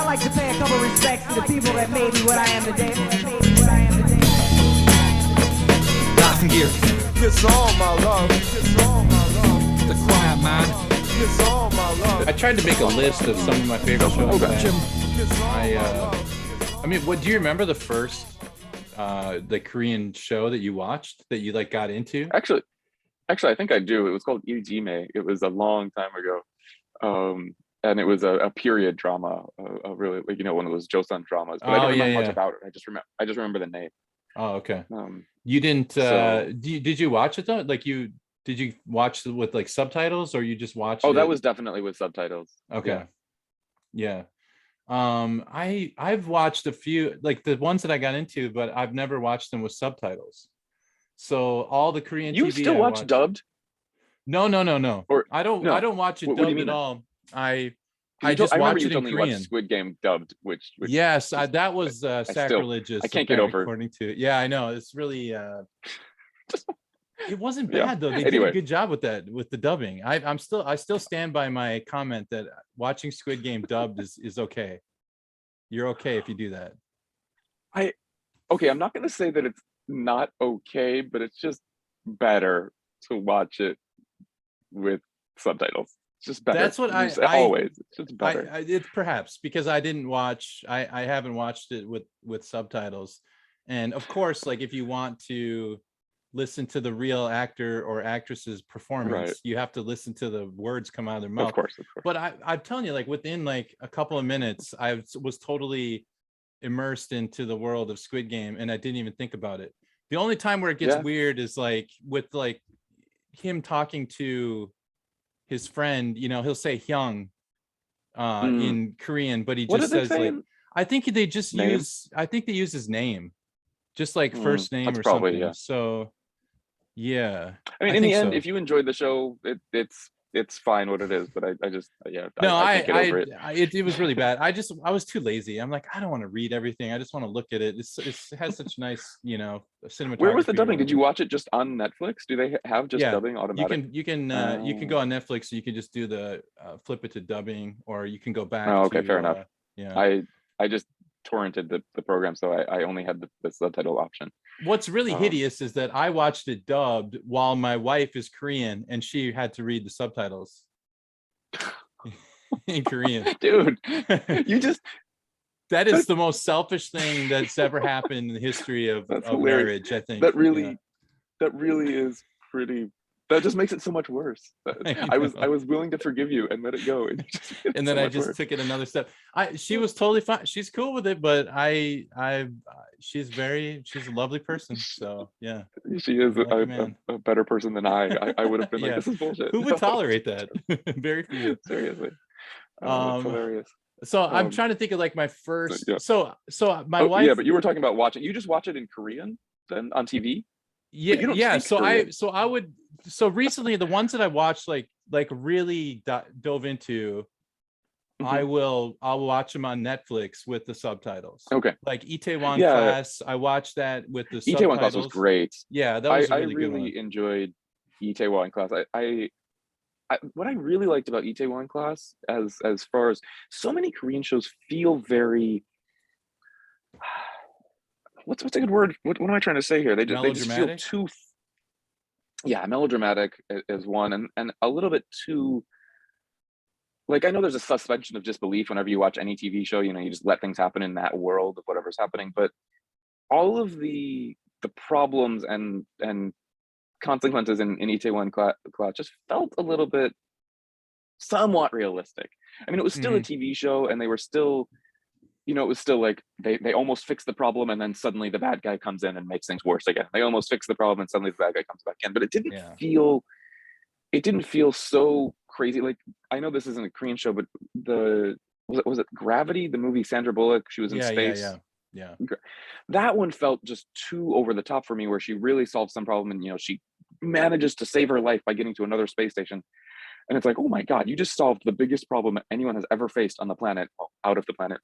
like to pay a couple respects to the people that made me what I am today. Laughing gear. It's all my love. It's all my love. The quiet man. It's all my love. I tried to make a list of some of my favorite shows. I mean, what do you remember the first the Korean show that you watched that you like got into? Actually, I think I do. It was called Yuji May. It was a long time ago, and it was a period drama, a really, like, you know, one of those Joseon dramas. But I don't remember much about it. I just remember the name. Oh, okay. You didn't. Did you watch it though? Like did you watch it with like subtitles, or you just watched? Oh, it? That was definitely with subtitles. Okay. Yeah. I've watched a few, like the ones that I got into, but I've never watched them with subtitles. So all the Korean You TV still watch dubbed? No. Or I don't watch it dubbed at all. I just watch it in Korean. Squid Game dubbed, which yes, that was sacrilegious. I can't get over according to it. Yeah, I know. It's really it wasn't bad though. They did a good job with that, with the dubbing. I still stand by my comment that watching Squid Game dubbed is okay. You're okay if you do that. I'm not gonna say that it's not okay, but it's just better to watch it with subtitles. It's just better. That's what always. It's just better. It's perhaps because I haven't watched it with subtitles, and of course, like if you want to listen to the real actor or actress's performance, you have to listen to the words come out of their mouth. Of course. But I'm telling you, like within like a couple of minutes, I was totally immersed into the world of Squid Game, and I didn't even think about it. The only time where it gets weird is like with like him talking to his friend. You know, he'll say Hyung in Korean, but he just says like, I think they just use his name, just like first name or something. So yeah, I mean, in the end, if you enjoyed the show, it's fine what it is. But I just I can't get over it. It was really bad. I was too lazy. I'm like, I don't want to read everything. I just want to look at it. It has such nice, you know, cinematography. Where was the dubbing? Did you watch it just on Netflix? Do they have just dubbing automatic? You can go on Netflix. So you can just do the flip it to dubbing, or you can go back. Oh, okay, fair enough. Yeah, I just torrented the program, so I only had the subtitle option. What's really hideous is that I watched it dubbed while my wife is Korean and she had to read the subtitles in Korean. Dude, that is the most selfish thing that's ever happened in the history of marriage, I think. That really is pretty. That just makes it so much worse. I was willing to forgive you and let it go, and then I just took it another step. She was totally fine. She's cool with it, but she's a lovely person. So yeah, she is a better person than I would have been like, this is bullshit. Who would tolerate that? Very few. Seriously. It's hilarious. So I'm trying to think of like my first. So my wife. Yeah, but you were talking about watching. You just watch it in Korean then on TV. Yeah. So recently the ones that I watched like really dove into, I'll watch them on Netflix with the subtitles. Okay. Like Itaewon Class, I watched that with the subtitles. Itaewon Class was great. Yeah, that was I really enjoyed Itaewon Class. I what I really liked about Itaewon Class, as far as so many Korean shows feel very. What's a good word? What am I trying to say here? They just feel too. Yeah, melodramatic is one, and a little bit too. Like, I know there's a suspension of disbelief whenever you watch any TV show. You know, you just let things happen in that world of whatever's happening. But all of the problems and consequences in Itaewon Class just felt a little bit somewhat realistic. I mean, it was still a TV show, and they were still. You know, it was still like they almost fixed the problem, and then suddenly the bad guy comes in and makes things worse again. They almost fixed the problem, and suddenly the bad guy comes back in. But it didn't feel so crazy. Like, I know this isn't a Korean show, but was it Gravity, the movie Sandra Bullock? She was in space. Yeah. That one felt just too over the top for me, where she really solves some problem, and you know, she manages to save her life by getting to another space station. And it's like, oh my God, you just solved the biggest problem anyone has ever faced on the planet, out of the planet.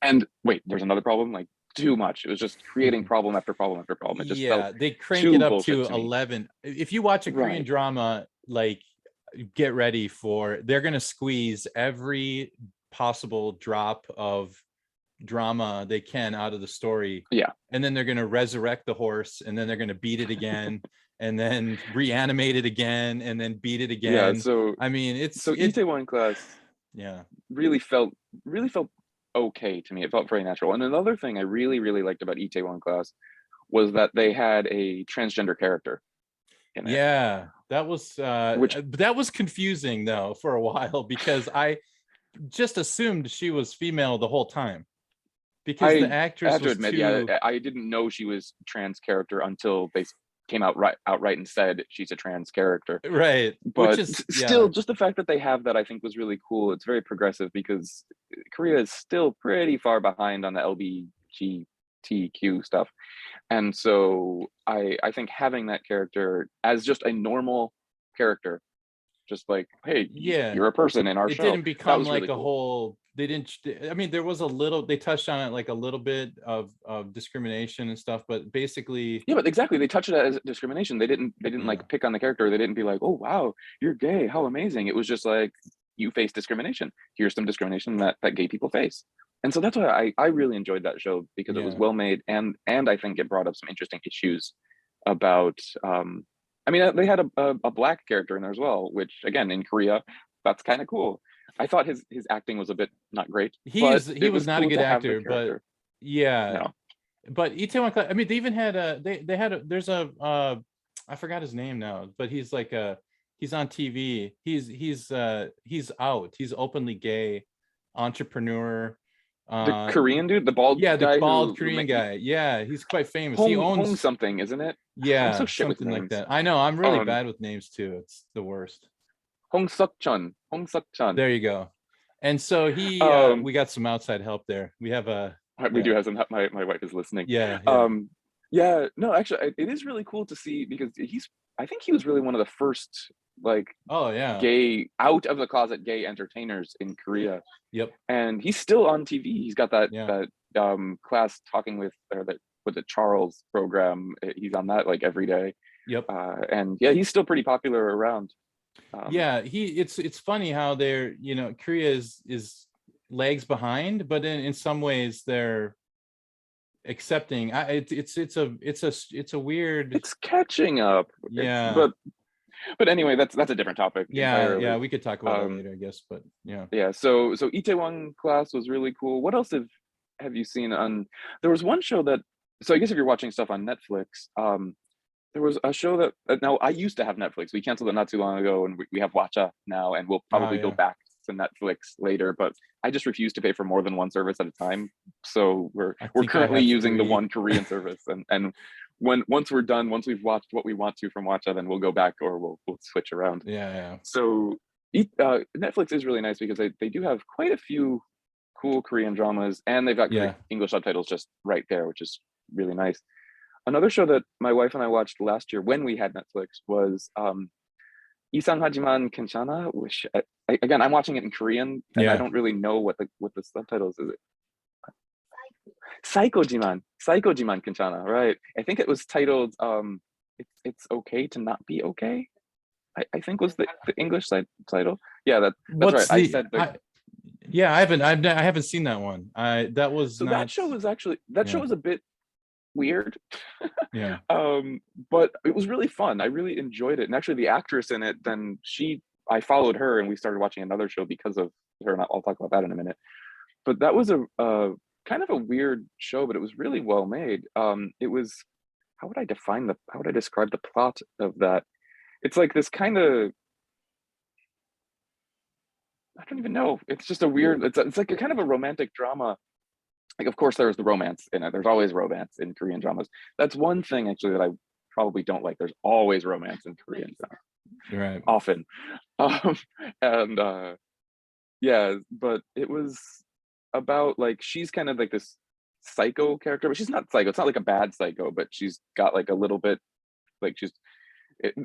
And wait, there's another problem? Like, too much. It was just creating problem after problem after problem. It just felt they crank it up to 11. If you watch a Korean drama, like, get ready for, they're going to squeeze every possible drop of drama they can out of the story. Yeah. And then they're going to resurrect the horse, and then they're going to beat it again, and then reanimate it again, and then beat it again. Yeah. So I mean, Itaewon Class yeah, really felt okay to me. It felt very natural. And another thing I really liked about Itaewon Class was that they had a transgender character in it. Yeah, that was confusing though for a while, because I just assumed she was female the whole time, because the actress I have to was admit, too... yeah, I didn't know she was trans character until they came outright and said she's a trans character. Right. But still, just the fact that they have that, I think, was really cool. It's very progressive, because Korea is still pretty far behind on the LGBTQ stuff. And so I think having that character as just a normal character, just like, hey, yeah, you're a person in our show. It didn't become like really a cool. whole... They didn't... I mean, there was a little... They touched on it like a little bit of discrimination and stuff, but basically... Yeah, but exactly, they touched it as discrimination. They didn't like pick on the character. They didn't be like, oh wow, you're gay, how amazing. It was just like, you face discrimination. Here's some discrimination that gay people face. And so that's why I really enjoyed that show, because it was well made, and I think it brought up some interesting issues about I mean, they had a black character in there as well, which again, in Korea, that's kind of cool. I thought his acting was a bit not great. He was not a good actor, but yeah. No. But Itaewon Class, I mean, they even had there's a I forgot his name now, but he's like he's on TV. He's out. He's openly gay, entrepreneur. The Korean dude, the bald guy, the bald Korean guy. Yeah, he's quite famous. He owns Hong something, isn't it? Yeah, I'm so shit something with like names. that. I know, I'm really bad with names too. It's the worst. Hong Suk-chun. There you go. And so he we got some outside help there. We have we do have some. My wife is listening. Yeah. No, actually, it is really cool to see, because I think he was really one of the first, like, gay, out of the closet gay entertainers in Korea. Yep. And he's still on TV. He's got that Class Talking with the Charles program. He's on that like every day. Yep. And yeah, he's still pretty popular around. It's funny how they're, Korea is lags behind, but in some ways they're accepting. It's a weird... It's catching up. Yeah. But anyway, that's a different topic. Entirely. Yeah, we could talk about it later, I guess. But yeah. So Itaewon Class was really cool. What else have you seen on? There was one show that. So I guess if you're watching stuff on Netflix, there was a show that now I used to have Netflix. We canceled it not too long ago, and we have Watcha now, and we'll probably go back to Netflix later. But I just refuse to pay for more than one service at a time. So we're currently using the one Korean service, and once we're done, once we've watched what we want to from Watcha, then we'll go back, or we'll switch around. Yeah. So Netflix is really nice, because they do have quite a few cool Korean dramas, and they've got English subtitles just right there, which is really nice. Another show that my wife and I watched last year when we had Netflix was 이상하지만 괜찮아, which again, I'm watching it in Korean, and I don't really know what the subtitles is. Psychojiman 괜찮아, right? I think it was titled it's okay to not be okay. I think was the English title. Yeah, that's right. I said I haven't seen that one. That show was a bit weird. Yeah. But it was really fun. I really enjoyed it. And actually the actress in it, then I followed her, and we started watching another show because of her, and I'll talk about that in a minute. But that was a kind of a weird show, but it was really well made. It was, how would I describe the plot of that? It's like this kind of, I don't even know. It's just a weird, it's like a kind of a romantic drama. Like, of course, there's the romance in it. There's always romance in Korean dramas. That's one thing actually that I probably don't like. There's always romance in Korean drama. Right. Often. But it was about, like, she's kind of like this psycho character, but she's not psycho. It's not like a bad psycho, but she's got like a little bit, like,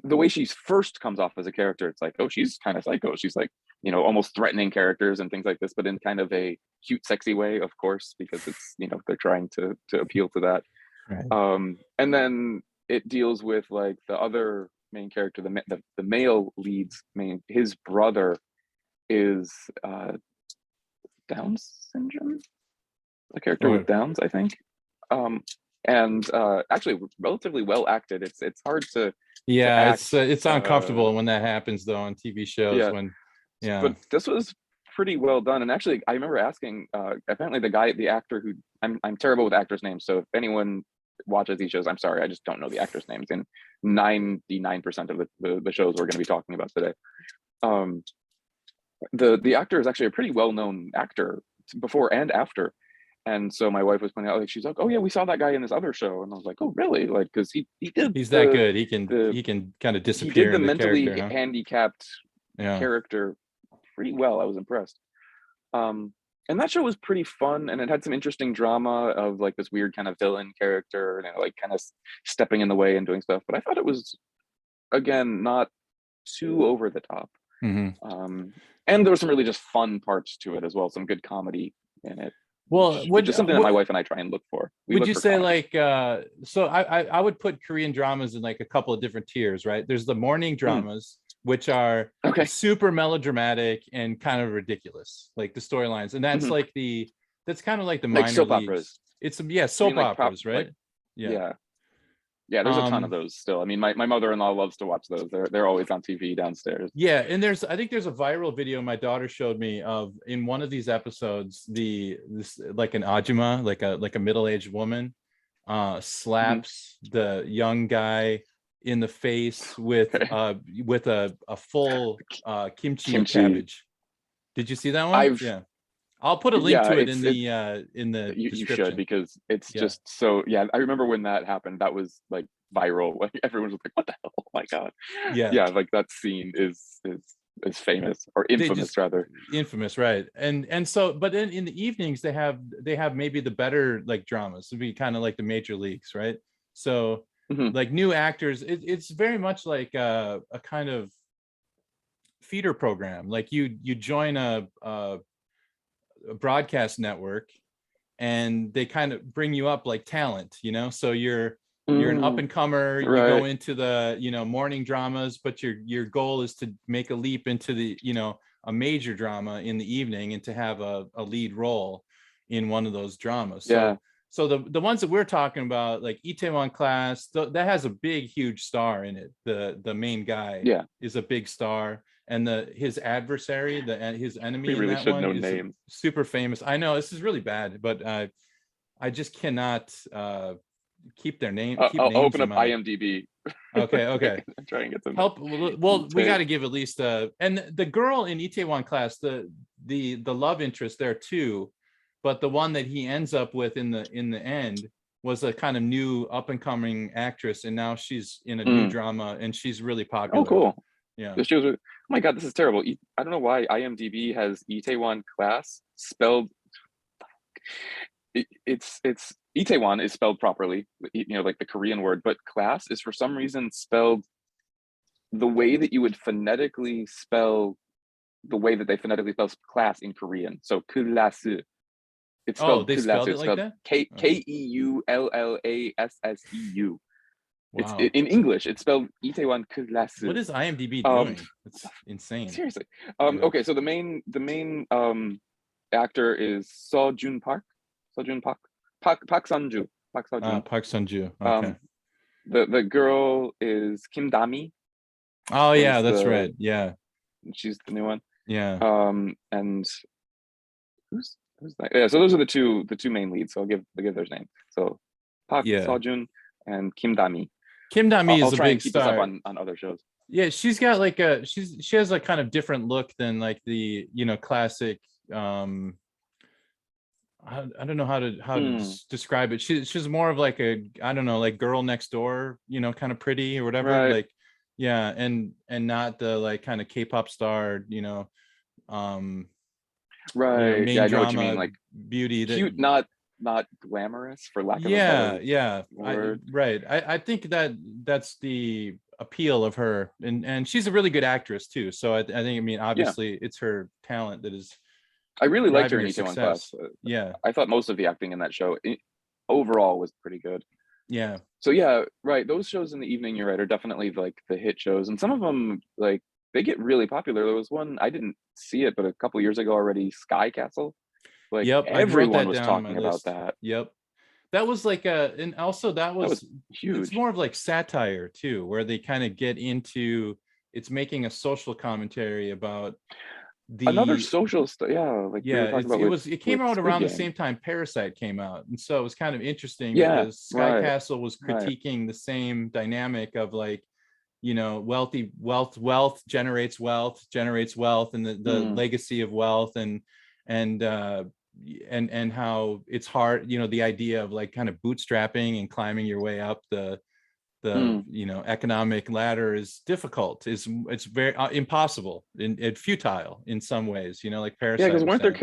the way she first comes off as a character, it's like, oh, she's kind of psycho. She's like, almost threatening characters and things like this, but in kind of a cute, sexy way, of course, because it's, they're trying to appeal to that. Right. And then it deals with like the other main character, the male lead's his brother is Down's syndrome, a character with Downs, I think. And actually relatively well acted. It's hard to act, it's uncomfortable when that happens though on TV shows when but this was pretty well done. And actually I remember asking apparently the actor who I'm terrible with actors' names, so if anyone watches these shows, I'm sorry, I just don't know the actors' names in 99% of the shows we're going to be talking about today. The actor is actually a pretty well-known actor before and after. And so my wife was pointing out, like, she's like, oh yeah, we saw that guy in this other show. And I was like, oh really? Like, because he's that good. He can kind of disappear. He did the mentally handicapped character pretty well. I was impressed. And that show was pretty fun, and it had some interesting drama of like this weird kind of villain character, and like kind of stepping in the way and doing stuff. But I thought it was, again, not too over the top. And there were some really just fun parts to it as well, some good comedy in it. Well, which is something that my wife and I try and look for. Would you say comedy. Like so I would put Korean dramas in like a couple of different tiers, right? There's the morning dramas, which are super melodramatic and kind of ridiculous, like the storylines, and that's like that's kind of like the minor soap leagues. Operas. It's soap operas, right? Yeah, there's a ton of those still. I mean, my mother-in-law loves to watch those. They're always on TV downstairs. Yeah, and I think there's a viral video my daughter showed me of, in one of these episodes, this like an ajumma, like a middle-aged woman, slaps the young guy in the face with a full kimchi and cabbage. Did you see that one? I'll put a link to it in the you description. should, because it's just so I remember when that happened, that was like viral. Like everyone was like, what the hell? Oh my god. Like that scene is famous, or infamous rather. Infamous, right? And so, but then in the evenings they have maybe the better like dramas. It'd be kind of like the major leagues, right? So like new actors, it's very much like a kind of feeder program. Like you join a broadcast network and they kind of bring you up like talent, so you're an up and comer, you go into the morning dramas, but your goal is to make a leap into the a major drama in the evening and to have a lead role in one of those dramas. So the ones that we're talking about, like Itaewon Class, that has a big huge star in it. The main guy is a big star, and his adversary, his enemy in that one is super famous. I know this is really bad, but I just cannot keep their name. I'll open up IMDb. Okay. Try and get some help. Well, we got to give at least and the girl in Itaewon Class, the love interest there too, but the one that he ends up with in the end was a kind of new up and coming actress, and now she's in a new drama and she's really popular. Oh, cool. Yeah. This shows. Oh my god, this is terrible. I don't know why IMDb has Itaewon Class spelled. It's Itaewon is spelled properly, like the Korean word, but class is for some reason spelled the way that you would phonetically spell class in Korean. So kulasu. It's spelled they spelled it like that? KEULLASSEU. Wow. It's in English. It's spelled Itaewon Kulasu. What is IMDb doing? It's insane. Seriously. Okay, so the main actor is Seo-jun Park. Park Sun-ju. Park Sun-ju. Okay. The girl is Kim Da-mi. Oh yeah, that's right. Yeah. She's the new one. Yeah. And who's that? Yeah, so those are the two main leads. So I'll give their name. So Park Seo-jun and Kim Da-mi. Kim Da-mi is a big star on other shows. Yeah, she's got like she has a kind of different look than like the classic I don't know how to describe it. She's more of like like girl next door, kind of pretty or whatever. Right. Like and not the like kind of K-pop star, right. Main I know what you drama mean, like beauty, cute, not glamorous, for lack of a better word. I think that's the appeal of her, and she's a really good actress too. So I think obviously it's her talent that is. I really liked her in Itaewon Class. I thought most of the acting in that show overall was pretty good. Yeah. So those shows in the evening, you're right, are definitely like the hit shows, and some of them like they get really popular. There was one, I didn't see it, but a couple years ago already, Sky Castle. Like Yep, I wrote everyone that was down on my talking about list. that. Yep. That was like and also that was it's Huge. more of like satire too, where they kind of get into it's making a social commentary about Another the social stuff. Yeah, like we were talking about it came out Squid around the Game. same time Parasite came out, and so it was kind of interesting Yeah, because Sky right, Castle was right. critiquing the same dynamic of like, you know, wealth generates wealth, and the legacy of wealth, and how it's hard, you know, the idea of like kind of bootstrapping and climbing your way up the you know, economic ladder is difficult, it's very impossible and futile in some ways, you know, like Parasite. Yeah, because was weren't there saying.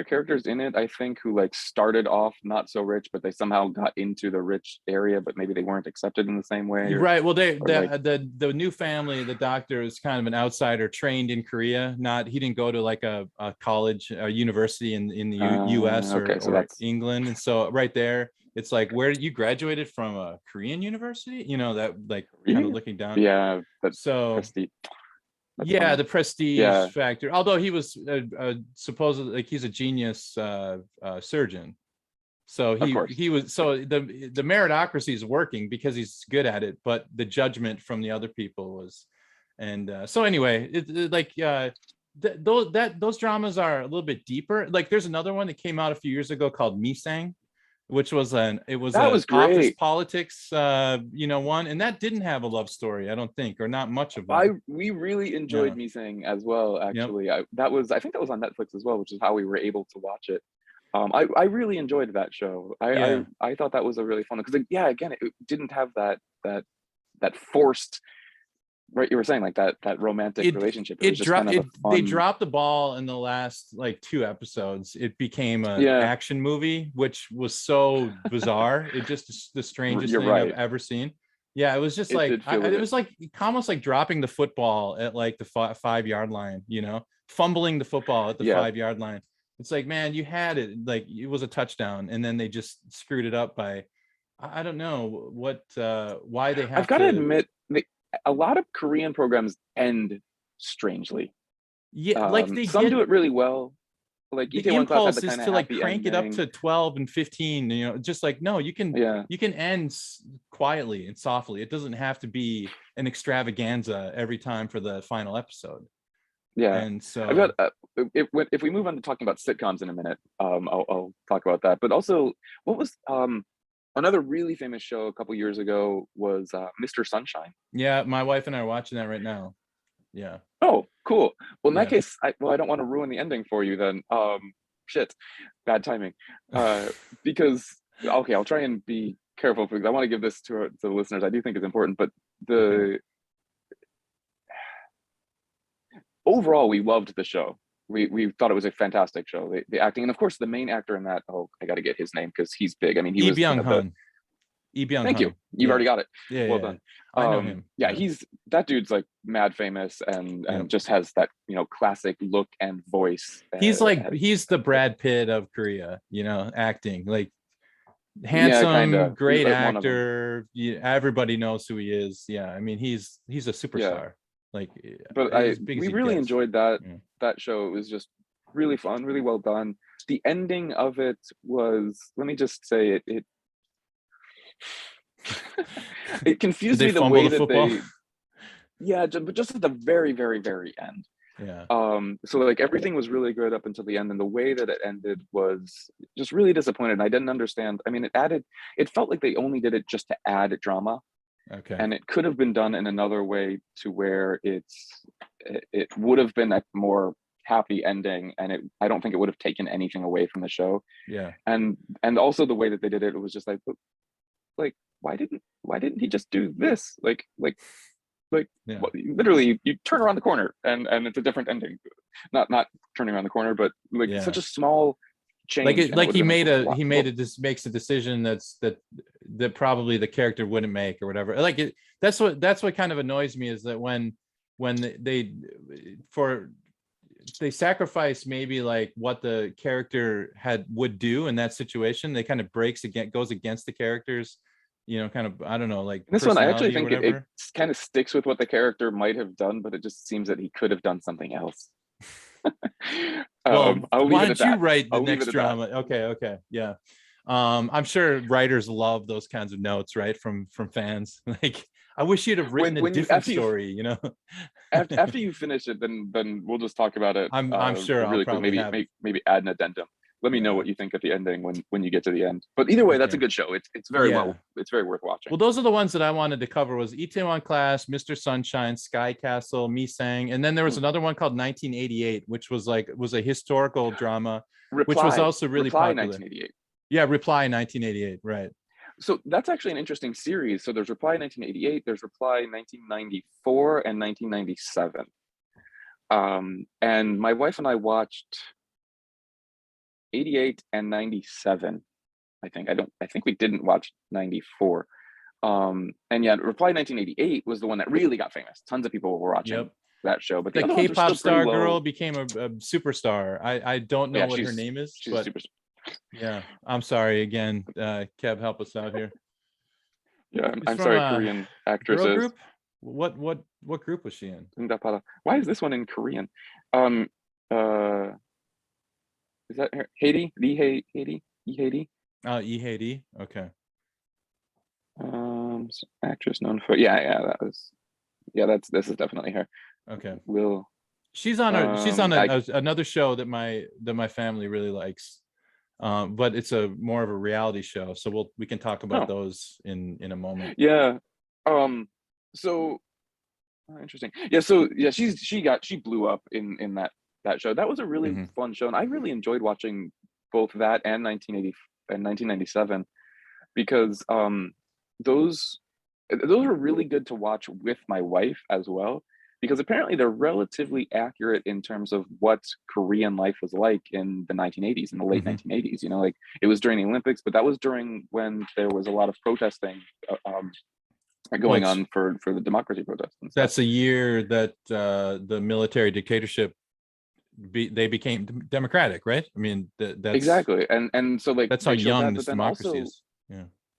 characters in it, I think, who like started off not so rich, but they somehow got into the rich area, but maybe they weren't accepted in the same way. You're right. Well, like, the new family, the doctor is kind of an outsider, trained in Korea. He didn't go to like a college, a university in the US okay, so or that's England. And so right there, it's like, where you graduated from a Korean university, you know, that like kind of looking down. Yeah, that's so prestige. That's yeah, funny. the prestige Yeah. factor. Although he was supposedly like he's a genius surgeon. So he was, so the meritocracy is working because he's good at it, but the judgment from the other people was, and so anyway, those dramas are a little bit deeper. Like there's another one that came out a few years ago called Misang, which was an office politics you know, one, and that didn't have a love story, I don't think, or not much of one. We really enjoyed Misang as well, actually. Yep. I think that was on Netflix as well, which is how we were able to watch it. I really enjoyed that show. I thought that was a really fun, because yeah, again, it didn't have that forced, right, you were saying, like that romantic relationship. It was just kind of a fun... They dropped the ball in the last like 2 episodes. It became an action movie, which was so bizarre. It just the strangest thing I've ever seen. Yeah, it was just like it was like almost like dropping the football at like the 5-yard line, you know, fumbling the football at the 5-yard line. It's like, man, you had it, like it was a touchdown, and then they just screwed it up by, I don't know what, why they have. I've got to admit, a lot of Korean programs end strangely. Yeah, like some do it really well. Like the impulse is to like crank it up to 12 and 15. You know, just like, no, you can end quietly and softly. It doesn't have to be an extravaganza every time for the final episode. Yeah, and so I've got if we move on to talking about sitcoms in a minute, I'll talk about that. But also, what was another really famous show a couple years ago was Mr. Sunshine. Yeah, my wife and I are watching that right now. Yeah. Oh, cool. Well, in that case, I don't want to ruin the ending for you then. Shit, bad timing. Because okay, I'll try and be careful because I want to give this to the listeners. I do think it's important, but overall, we loved the show. We thought it was a fantastic show. The acting, and of course, the main actor in that. Oh, I got to get his name because he's big. I mean, he was. Thank you. You've already got it. Yeah, well done. I know him. Yeah, that dude's like mad famous and just has that, you know, classic look and voice. He's he's the Brad Pitt of Korea, you know, acting, like handsome, great actor. Everybody knows who he is. Yeah, I mean, he's a superstar. Like, but we really enjoyed that show. It was just really fun, really well done. The ending of it was, let me just say it it confused me the way that but just at the very, very, very end. So like everything was really good up until the end, and the way that it ended was just really disappointed. And I didn't understand. I mean, it felt like they only did it just to add drama. Okay. And it could have been done in another way to where it would have been a more happy ending, and I don't think it would have taken anything away from the show. Yeah. And also the way that they did it, it was just like why didn't he just do this? Literally you turn around the corner and it's a different ending. Not turning around the corner, but such a small change. He makes a decision that probably the character wouldn't make or whatever. That's what kind of annoys me, is that when they sacrifice maybe like what the character would do in that situation, they kind of goes against the character's, you know, kind of, I don't know, like this one. I actually think it kind of sticks with what the character might have done, but it just seems that he could have done something else. Well, I'll leave why it at don't you that. write the I'll leave next it at that. drama? Okay, yeah. I'm sure writers love those kinds of notes, right? From fans. Like, I wish you'd have written a When you different story, you know. after you finish it, then we'll just talk about it I'm sure I'll really quick. probably have. Maybe add an addendum. Let me know Yeah. what you think at the ending when you get to the end. But either way, that's a Okay. good show. It's very Yeah. well. It's very worth watching. Well, those are the ones that I wanted to cover was Itaewon Class, Mr. Sunshine, Sky Castle, Misang, and then there was another one called 1988, which was a historical drama, which was also really Reply popular. 1988. Yeah, Reply 1988, right. So that's actually an interesting series. So there's Reply 1988, there's Reply 1994 and 1997. And my wife and I watched 88 and 97. I think we didn't watch 94. And yeah, Reply 1988 was the one that really got famous. Tons of people were watching that show. But the other ones were K-pop still star pretty low. girl became a superstar. I don't know what her name is, she's but a superstar. yeah, I'm sorry again. Kev, help us out here. Yeah, I'm sorry, Korean actresses. Girl group? What group was she in? Why is this one in Korean? Is that her? Haiti? Lee Haiti? Haiti? Oh, Haiti. Okay. Actress known for this is definitely her. Okay. She's on another show that my family really likes. But it's more of a reality show, so we can talk about those in a moment. Yeah. So interesting. Yeah. So yeah, she blew up in that show. That was a really fun show, and I really enjoyed watching both that and 1980 and 1997 because those were really good to watch with my wife as well. Because apparently they're relatively accurate in terms of what Korean life was like in the 1980s, in the late 1980s. You know, like it was during the Olympics, but that was during when there was a lot of protesting going on for the democracy protests. And stuff. That's a year that the military dictatorship they became democratic, right? I mean, that's exactly, and so like that's how young this democracy is.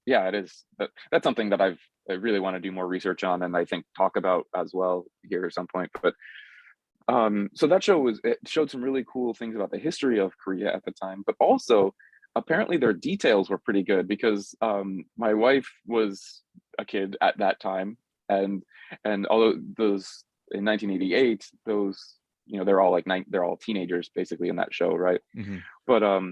Yeah, it is. That's something that I really want to do more research on, and I think talk about as well here at some point. But so that show showed some really cool things about the history of Korea at the time, but also apparently their details were pretty good because my wife was a kid at that time, and although those in 1988, those they're all teenagers basically in that show, right? But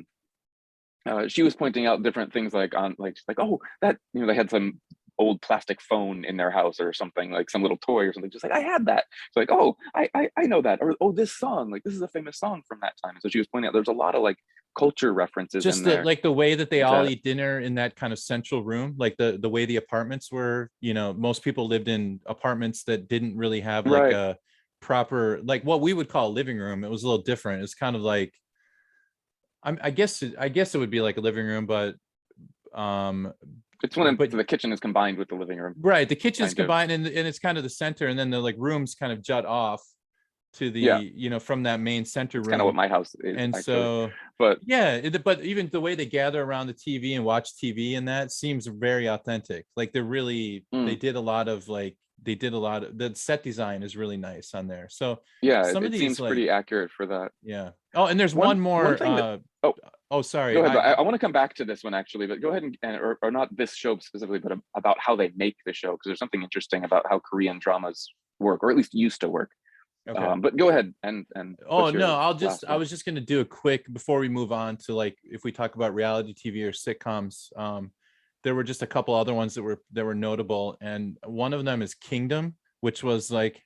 she was pointing out different things like oh, that they had some old plastic phone in their house or something, like some little toy or something, just like I had that. It's like, oh, I know that, or oh, this song, like this is a famous song from that time. So she was pointing out there's a lot of like culture references just in there. Like the way that they all eat dinner in that kind of central room, like the way the apartments were, most people lived in apartments that didn't really have like a proper, like what we would call a living room. It was a little different. It's kind of like I guess it would be like a living room, but it's the kitchen is combined with the living room. Right, the kitchen's combined, and it's kind of the center, and then the like rooms kind of jut off to the from that main center room. Kind of what my house is. And actually. So, but even the way they gather around the TV and watch TV and that seems very authentic. Like they're really they did a lot of the set design is really nice on there. So yeah, some of these seems pretty accurate for that. Yeah. Oh, and there's one more. Sorry. Go ahead. I want to come back to this one actually, but go ahead or not this show specifically, but about how they make the show, because there's something interesting about how Korean dramas work, or at least used to work. Okay. But go ahead and I was just going to do a quick before we move on to like if we talk about reality TV or sitcoms. There were just a couple other ones that were notable, and one of them is Kingdom, which was like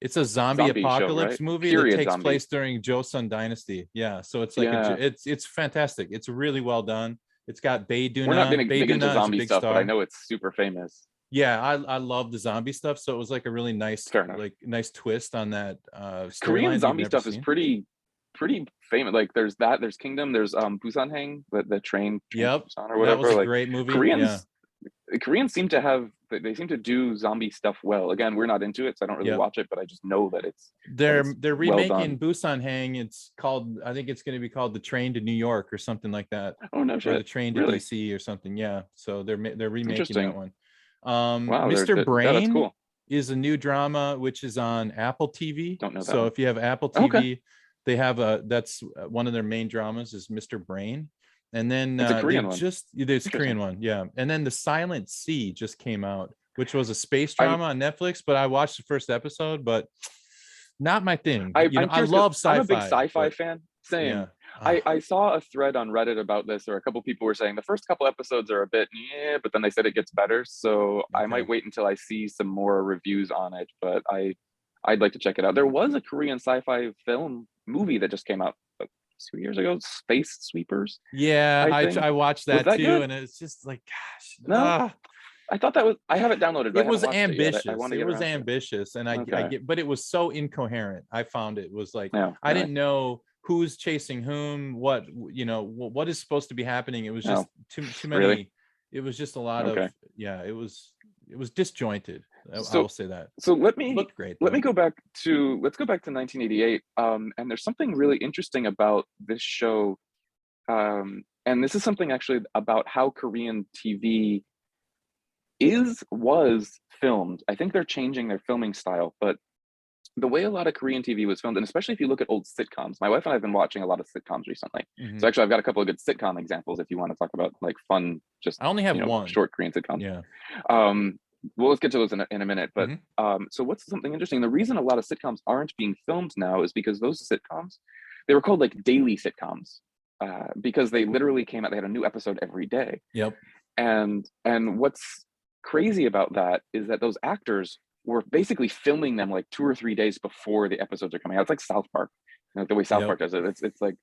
it's a zombie apocalypse show, right? Movie that takes place during Joseon Dynasty. Yeah, so it's like it's fantastic. It's really well done. It's got Bae Doona. We're not going to get into zombie stuff, but I know it's super famous. Yeah, I love the zombie stuff, so it was like a really nice twist on that. Korean zombie stuff is pretty famous. Like there's Kingdom, there's Busanhaeng, the train Busan or whatever. That was a great movie. Koreans seem to do zombie stuff well. Again, we're not into it, so I don't really watch it, but I just know that they're remaking Busanhaeng. It's called, I think it's going to be called The Train to New York or something like that. Oh no shit. Or The Train to DC or something. Yeah, so they're remaking that one. Mr. Brain. Yeah, that's cool. is a new drama which is on Apple TV. Don't know that So one. if you have Apple TV, Okay. they have that's one of their main dramas is Mr. Brain. And then It's a Korean one. there's a Interesting. Korean one, yeah. And then The Silent Sea just came out, which was a space I- drama on Netflix, but I watched the first episode, but not my thing. I'm I curious 'cause love sci-fi. I'm a big sci-fi but- fan. Same. Yeah. I saw a thread on Reddit about this, or a couple people were saying the first couple episodes are a bit yeah, but then they said it gets better. So I might wait until I see some more reviews on it. But I'd like to check it out. There was a Korean sci-fi film movie that just came out 2 years ago, Space Sweepers. Yeah, I I watched Was that that too, good? and it's just like, gosh, No? I thought that was. I have it downloaded. But it was I haven't watched ambitious. It yet. I want to It get was around to it. ambitious, and I Okay. get, but it was so incoherent. I found it was like No, I really? didn't know who's chasing whom, what what is supposed to be happening. It was just too many. Really? It was just a lot Okay. of it was disjointed. I So- will say that. So let It me looked great. Let though. me go back to 1988. And there's something really interesting about this show. And this is something actually about how Korean TV was filmed. I think they're changing their filming style, but the way a lot of Korean TV was filmed, and especially if you look at old sitcoms, my wife and I have been watching a lot of sitcoms recently. Mhm. So actually I've got a couple of good sitcom examples if you want to talk about like fun, just I only have one. short Korean sitcoms. Yeah. Well, let's get to those in a minute. But Mhm. so what's something interesting? The reason a lot of sitcoms aren't being filmed now is because those sitcoms, they were called like daily sitcoms, because they literally came out. They had a new episode every day. Yep. And what's crazy about that is that those actors were basically filming them like 2 or 3 days before the episodes are coming out. It's like South Park, the way South Yep. Park does it. It's like,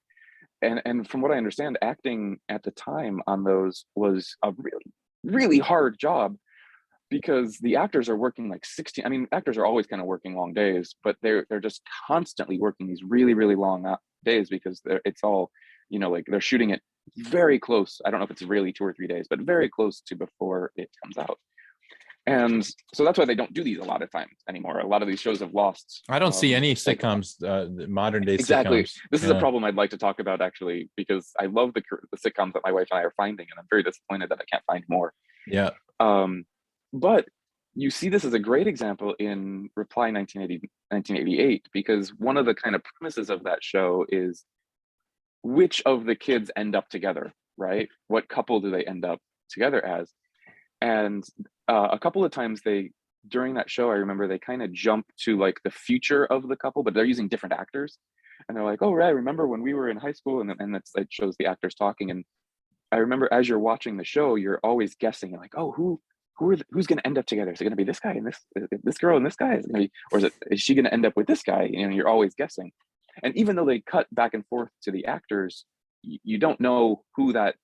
and from what I understand, acting at the time on those was a really, really hard job, because the actors are working like 16. I mean, actors are always kind of working long days, but they're just constantly working these really, really long days, because it's all, like they're shooting it very close. I don't know if it's really 2 or 3 days, but very close to before it comes out. And so that's why they don't do these a lot of times anymore. A lot of these shows have lost. I don't see any like, sitcoms, modern day exactly. sitcoms. This is Yeah. a problem I'd like to talk about, actually, because I love the sitcoms that my wife and I are finding, and I'm very disappointed that I can't find more. Yeah. But you see this as a great example in Reply 1988, because one of the kind of premises of that show is which of the kids end up together, right? What couple do they end up together as? And a couple of times during that show, I remember they kind of jump to like the future of the couple, but they're using different actors. And they're like, oh, right, remember when we were in high school? And it shows the actors talking. And I remember as you're watching the show, you're always guessing, like, oh, who's going to end up together? Is it going to be this guy and this girl and this guy? Is it going to be, or is she going to end up with this guy? You're always guessing. And even though they cut back and forth to the actors, you don't know who that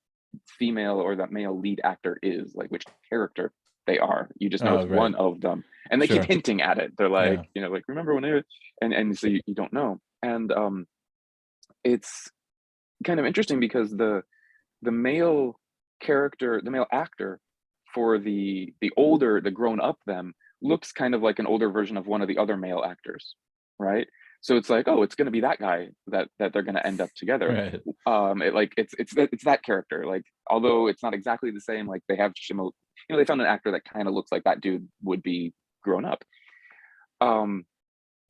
female or that male lead actor is, like which character they are. You just know it's right. one of them, and they Sure. keep hinting at it. They're like, like, remember when they were, and so you don't know. And it's kind of interesting because the male character, the male actor for the grown up them looks kind of like an older version of one of the other male actors, right? So it's like, oh, it's going to be that guy that they're going to end up together. Right. It's that character. Like, although it's not exactly the same, like they have similar, they found an actor that kind of looks like that dude would be grown up.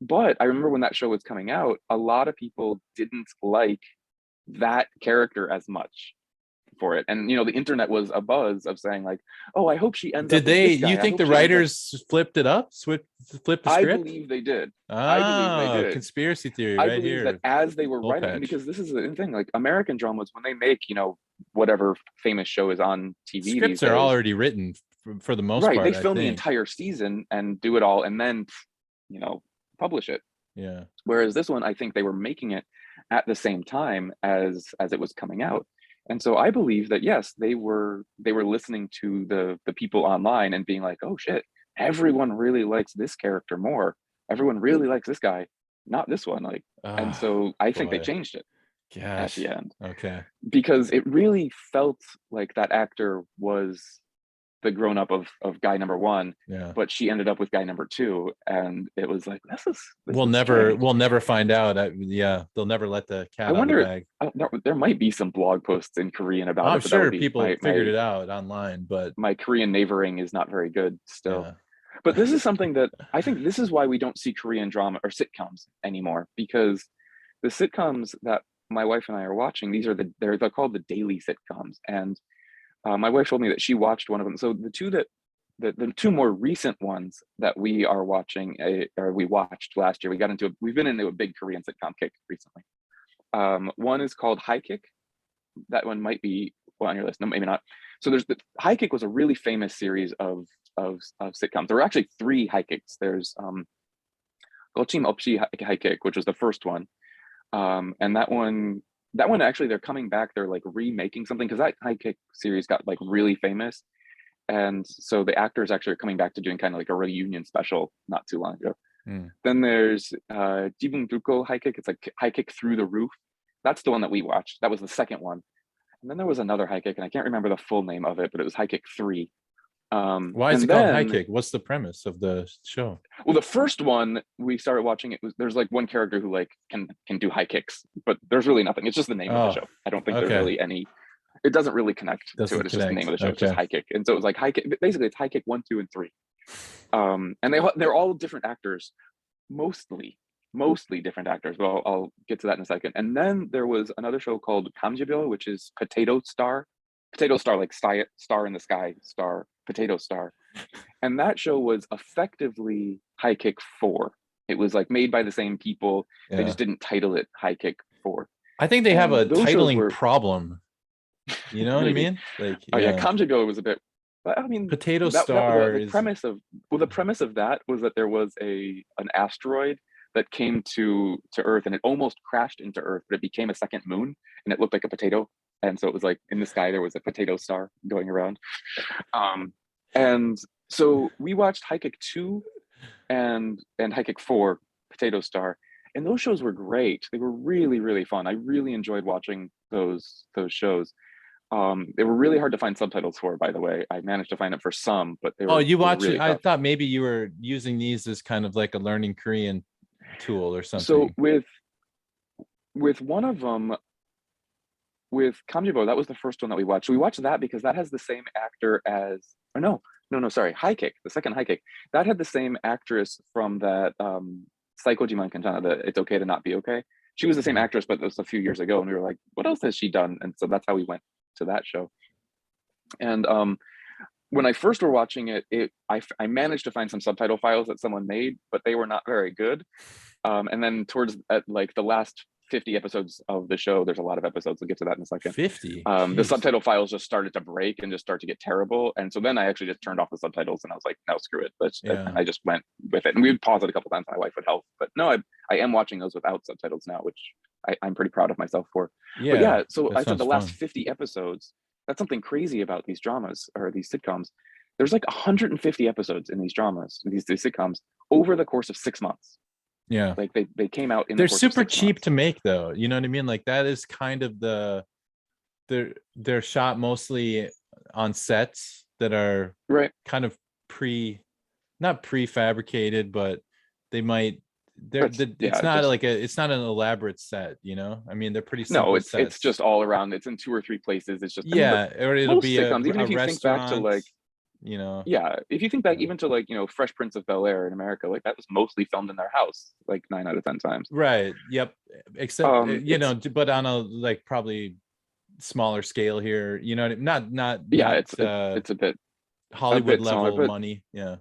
But I remember when that show was coming out, a lot of people didn't like that character as much for it, and the internet was abuzz of saying like, oh, I hope she ends up Did they? with this guy. You I think hope the she ends up-" writers flipped it up? Flipped the I script? believe they did. Oh, I believe they did. Conspiracy theory I right believe here. that as they were Full writing, patch. because this is the thing, like American dramas, when they make, whatever famous show is on TV, these Scripts are days, already written for the most right, part. they film the think. entire season and do it all and then, publish it. Yeah. Whereas this one, I think they were making it at the same time as it was coming out. And so I believe that, yes, they were listening to the people online and being like, oh shit, everyone really likes this character more. Everyone really likes this guy, not this one. Like, and so I think they boy. changed it at the end. Okay. Because it really felt like that actor was the grown up of guy number one, Yeah. but she ended up with guy number two, and it was like, this We'll is never strange. find out. They'll never let the cat I out of wonder, the bag. there might be some blog posts in Korean about I'm it, but that sure would be people figured it out online, but my Korean neighboring is not very good still. yeah. But this is something that I think this is why we don't see Korean drama or sitcoms anymore, because the sitcoms that my wife and I are watching, they're called the daily sitcoms. And my wife told me that she watched one of them. So the two more recent ones that we are watching, or we watched last year, we've been into a big Korean sitcom kick recently. One is called High Kick. That one might be on your list. No, maybe not. So there's the High Kick was a really famous series of sitcoms. There were actually 3 High Kicks. There's Gochim Opshi High Kick, which was the first one. And that one actually, they're coming back. They're like remaking something, because that High Kick series got like really famous. And so the actors actually are coming back to doing kind of like a reunion special not too long ago. Then there's Jibung Duko High Kick. It's like High Kick Through the Roof. That's the one that we watched. That was the second one. And then there was another High Kick, and I can't remember the full name of it, but it was High Kick 3. Why is it called High Kick? What's the premise of the show? Well, the first one we started watching, there's like one character who like can do high kicks, but there's really nothing. It's just the name of the show. I don't think there's really any. It doesn't really connect to it. It's just the name of the show. It's just High Kick, and so it was like High Kick. Basically, it's High Kick 1, 2, and 3. And they're all different actors, mostly different actors. But I'll get to that in a second. And then there was another show called Kamjibyo, which is Potato Star, like star in the sky, star, potato star. And that show was effectively High Kick 4. It was like made by the same people. Yeah. They just didn't title it High Kick 4. I think they have a titling problem. You know what I mean? Like, Kamjibyo was a bit. I mean, Potato Star. The premise of that was that there was an asteroid that came to Earth, and it almost crashed into Earth, but it became a second moon, and it looked like a potato. And so it was like in the sky there was a potato star going around. And so we watched High Kick 2 and High Kick 4, Potato Star, and those shows were great. They were really, really fun. I really enjoyed watching those shows. They were really hard to find subtitles for, by the way. I managed to find it for some, but they were. Oh, you watch really it? I thought maybe you were using these as kind of like a learning Korean tool or something. So with one of them, with Kamjibyo, that was the first one that we watched. So we watched that because that has the same actor as, or no, sorry, High Kick, the second High Kick. That had the same actress from that Psychojiman Kantana, the It's Okay to Not Be Okay. She was the same actress, but it was a few years ago, and we were like, what else has she done? And so that's how we went to that show. And when I first were watching it, I managed to find some subtitle files that someone made, but they were not very good. And then towards like the last 50 episodes of the show, there's a lot of episodes, we'll get to that in a second. 50? The subtitle files just started to break and just start to get terrible. And so then I actually just turned off the subtitles, and I was like, no, screw it. But I just went with it. And we would pause it a couple times, my wife would help. But no, I am watching those without subtitles now, which I'm pretty proud of myself for. But yeah, so I said the last 50 episodes, that's something crazy about these dramas or these sitcoms. There's like 150 episodes in these dramas, these sitcoms, over the course of 6 months. Yeah, like they came out in they're super cheap to make, though. You know what I mean? Like that is kind of they're shot mostly on sets that are kind of not prefabricated, but they might it's not an elaborate set, you know. I mean, they're pretty simple. No, it's just all around. It's in 2 or 3 places. It's just or it'll be sitcoms, even if you think back to like, you know, if you think back even to like, you know, Fresh Prince of Bel-Air in America, like that was mostly filmed in their house like 9 out of 10 times. Right. Yep. Except you know, but on a like probably smaller scale here, you know, it's a bit Hollywood level money. Yeah.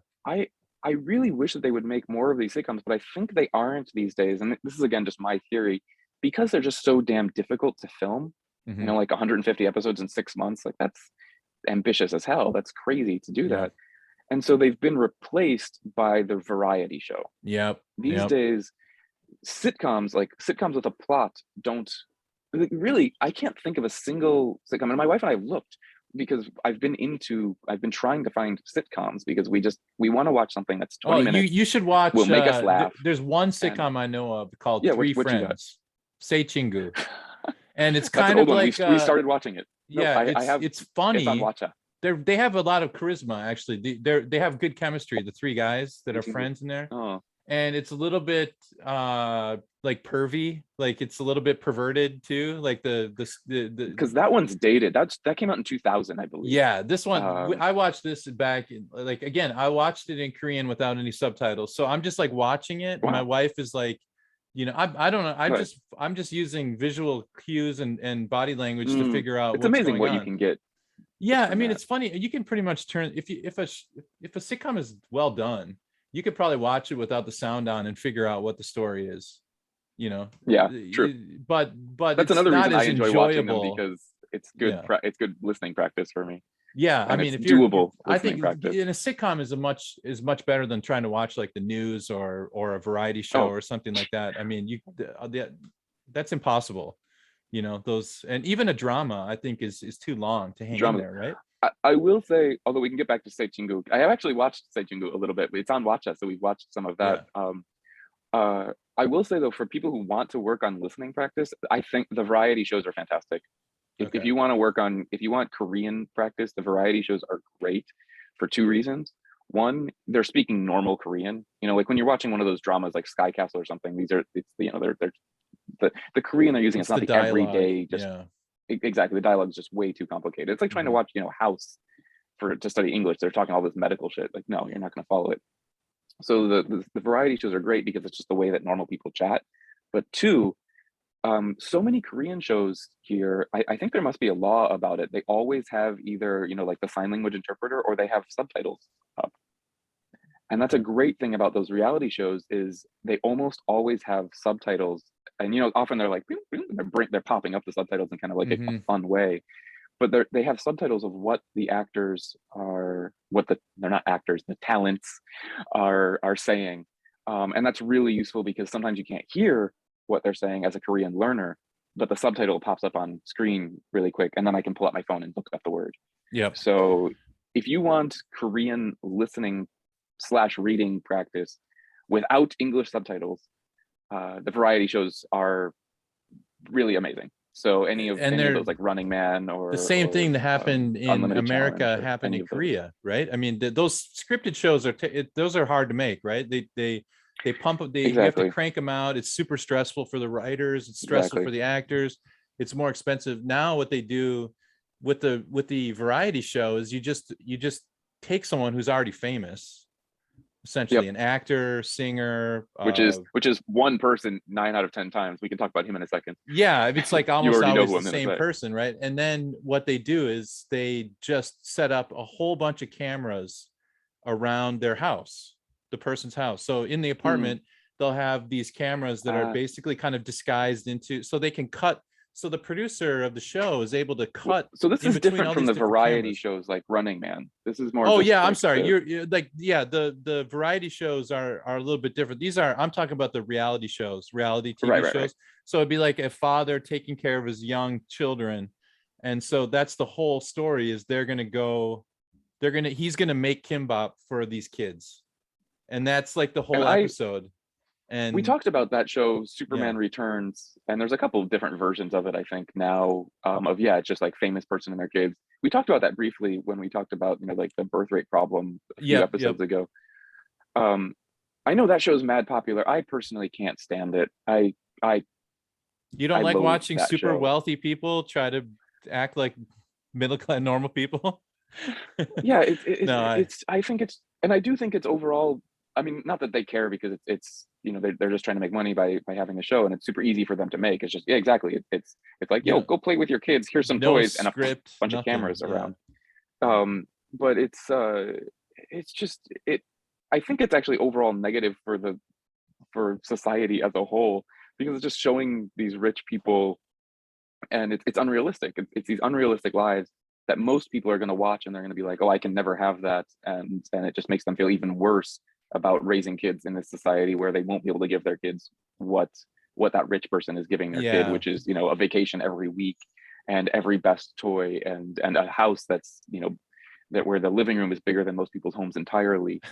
I really wish that they would make more of these sitcoms, but I think they aren't these days. And this is again just my theory, because they're just so damn difficult to film. You know, like 150 episodes in 6 months, like that's ambitious as hell. That's crazy to do that. And so they've been replaced by the variety show. These days, sitcoms with a plot don't really, I can't think of a single sitcom. And my wife and I looked, because I've been trying to find sitcoms, because we want to watch something that's 20 minutes. You should watch. Will make us laugh. There's one sitcom I know of called Three Friends, Say Chingu, and it's kind of like we started watching it. It's funny. It's on they have a lot of charisma, actually. They have good chemistry, the 3 guys that are friends in there. and it's a little bit like pervy, like it's a little bit perverted too, like the because that one's dated. That came out in 2000, I believe. yeah, this one I watched this back in, like, again, I watched it in Korean without any subtitles, so I'm just like watching it. Wow. My wife is like, you know, I don't know, Right. I'm just using visual cues and body language to figure out it's what's amazing going what on. you can get. Yeah, I from mean, that. it's funny. You can pretty much turn, if a sitcom is well done, you could probably watch it without the sound on and figure out what the story is, you know. Yeah, true. But That's it's another not reason as I enjoy watching them, enjoyable. because it's good. Yeah. It's good listening practice for me, Yeah, I and mean, it's if you're, doable I listening think practice. in a sitcom is much better than trying to watch like the news or a variety show or something like that. I mean, that's impossible, you know. Those, and even a drama, I think is too long to hang in there, right? I will say, although we can get back to Seichingu, I have actually watched Seichingu a little bit. It's on Watcha, so we've watched some of that. I will say though, for people who want to work on listening practice, I think the variety shows are fantastic. If you want to work on, if you want Korean practice, the variety shows are great for two reasons. One, they're speaking normal Korean. You know, like when you're watching one of those dramas like Sky Castle or something, it's, you know, they're the Korean they're using. It's not the everyday, just exactly. The dialogue is just way too complicated. It's like trying to watch, you know, House to study English. They're talking all this medical shit. Like, no, you're not going to follow it. So the variety shows are great because it's just the way that normal people chat. But two, so many Korean shows here, I think there must be a law about it. They always have either, you know, like the sign language interpreter, or they have subtitles up. And that's a great thing about those reality shows, is they almost always have subtitles. And, you know, often they're like, they're popping up the subtitles in kind of like a fun way. But they have subtitles of what the actors are, they're not actors, the talents are saying. And that's really useful because sometimes you can't hear what they're saying as a Korean learner, but the subtitle pops up on screen really quick, and then I can pull out my phone and look up the word. Yep. So if you want Korean listening / reading practice without English subtitles, the variety shows are really amazing. So any of those, like Running Man, or the same thing that happened in Unlimited America happened in Korea, right? I mean, those scripted shows those are hard to make, right? They pump up, you have to crank them out. It's super stressful for the writers. It's stressful for the actors. It's more expensive. Now what they do with the variety show is you just take someone who's already famous, essentially an actor, singer, which is one person 9 out of 10 times. We can talk about him in a second. Yeah, it's like almost always the same person, right? And then what they do is they just set up a whole bunch of cameras around their house, the person's house. So in the apartment, they'll have these cameras that are basically kind of disguised into, so they can cut. So the producer of the show is able to cut. So this is different from the variety shows like Running Man. This is more. Oh yeah, I'm sorry. You're like, yeah, the variety shows are a little bit different. I'm talking about the reality shows, reality TV shows. Right. So it'd be like a father taking care of his young children, and so that's the whole story. Is he's gonna make kimbap for these kids, and that's like the whole episode. And we talked about that show, Superman Returns, and there's a couple of different versions of it, I think, now, it's just like famous person and their kids. We talked about that briefly when we talked about, you know, like the birth rate problem a few episodes ago. I know that show's mad popular. I personally can't stand it. You don't like watching super wealthy people try to act like middle-class normal people? Yeah, I think it's, and I do think it's overall, I mean, not that they care, because it's you know, they're just trying to make money by having a show, and it's super easy for them to make. It's just, exactly. It's like, yo, go play with your kids. Here's some toys and a bunch of cameras around. But it's just, I think it's actually overall negative for society as a whole, because it's just showing these rich people, and it's unrealistic. It's these unrealistic lives that most people are going to watch, and they're going to be like, oh, I can never have that, and it just makes them feel even worse about raising kids in this society where they won't be able to give their kids what that rich person is giving their kid, which is, you know, a vacation every week, and every best toy, and a house that's, you know, that where the living room is bigger than most people's homes entirely.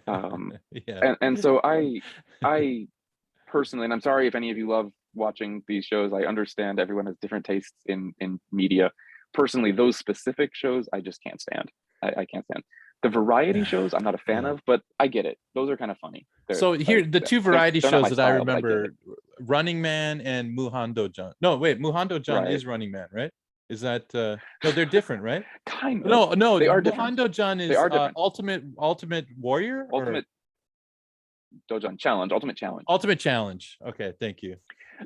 And so I personally, and I'm sorry if any of you love watching these shows, I understand everyone has different tastes in media. Personally, those specific shows I just can't stand. I can't stand. The variety shows I'm not a fan of, but I get it. Those are kind of funny. So here, the two variety they're not shows my that I style, but I get remember, it. Running Man and Muhando-John. No, wait, Muhando-John Right. is Running Man, right? Is that no? They're different, right? Kind of. No, They are different. Muhando-John is They are different. Ultimate Warrior or Ultimate Dojan Challenge, Ultimate Challenge. Ultimate Challenge. Okay, thank you.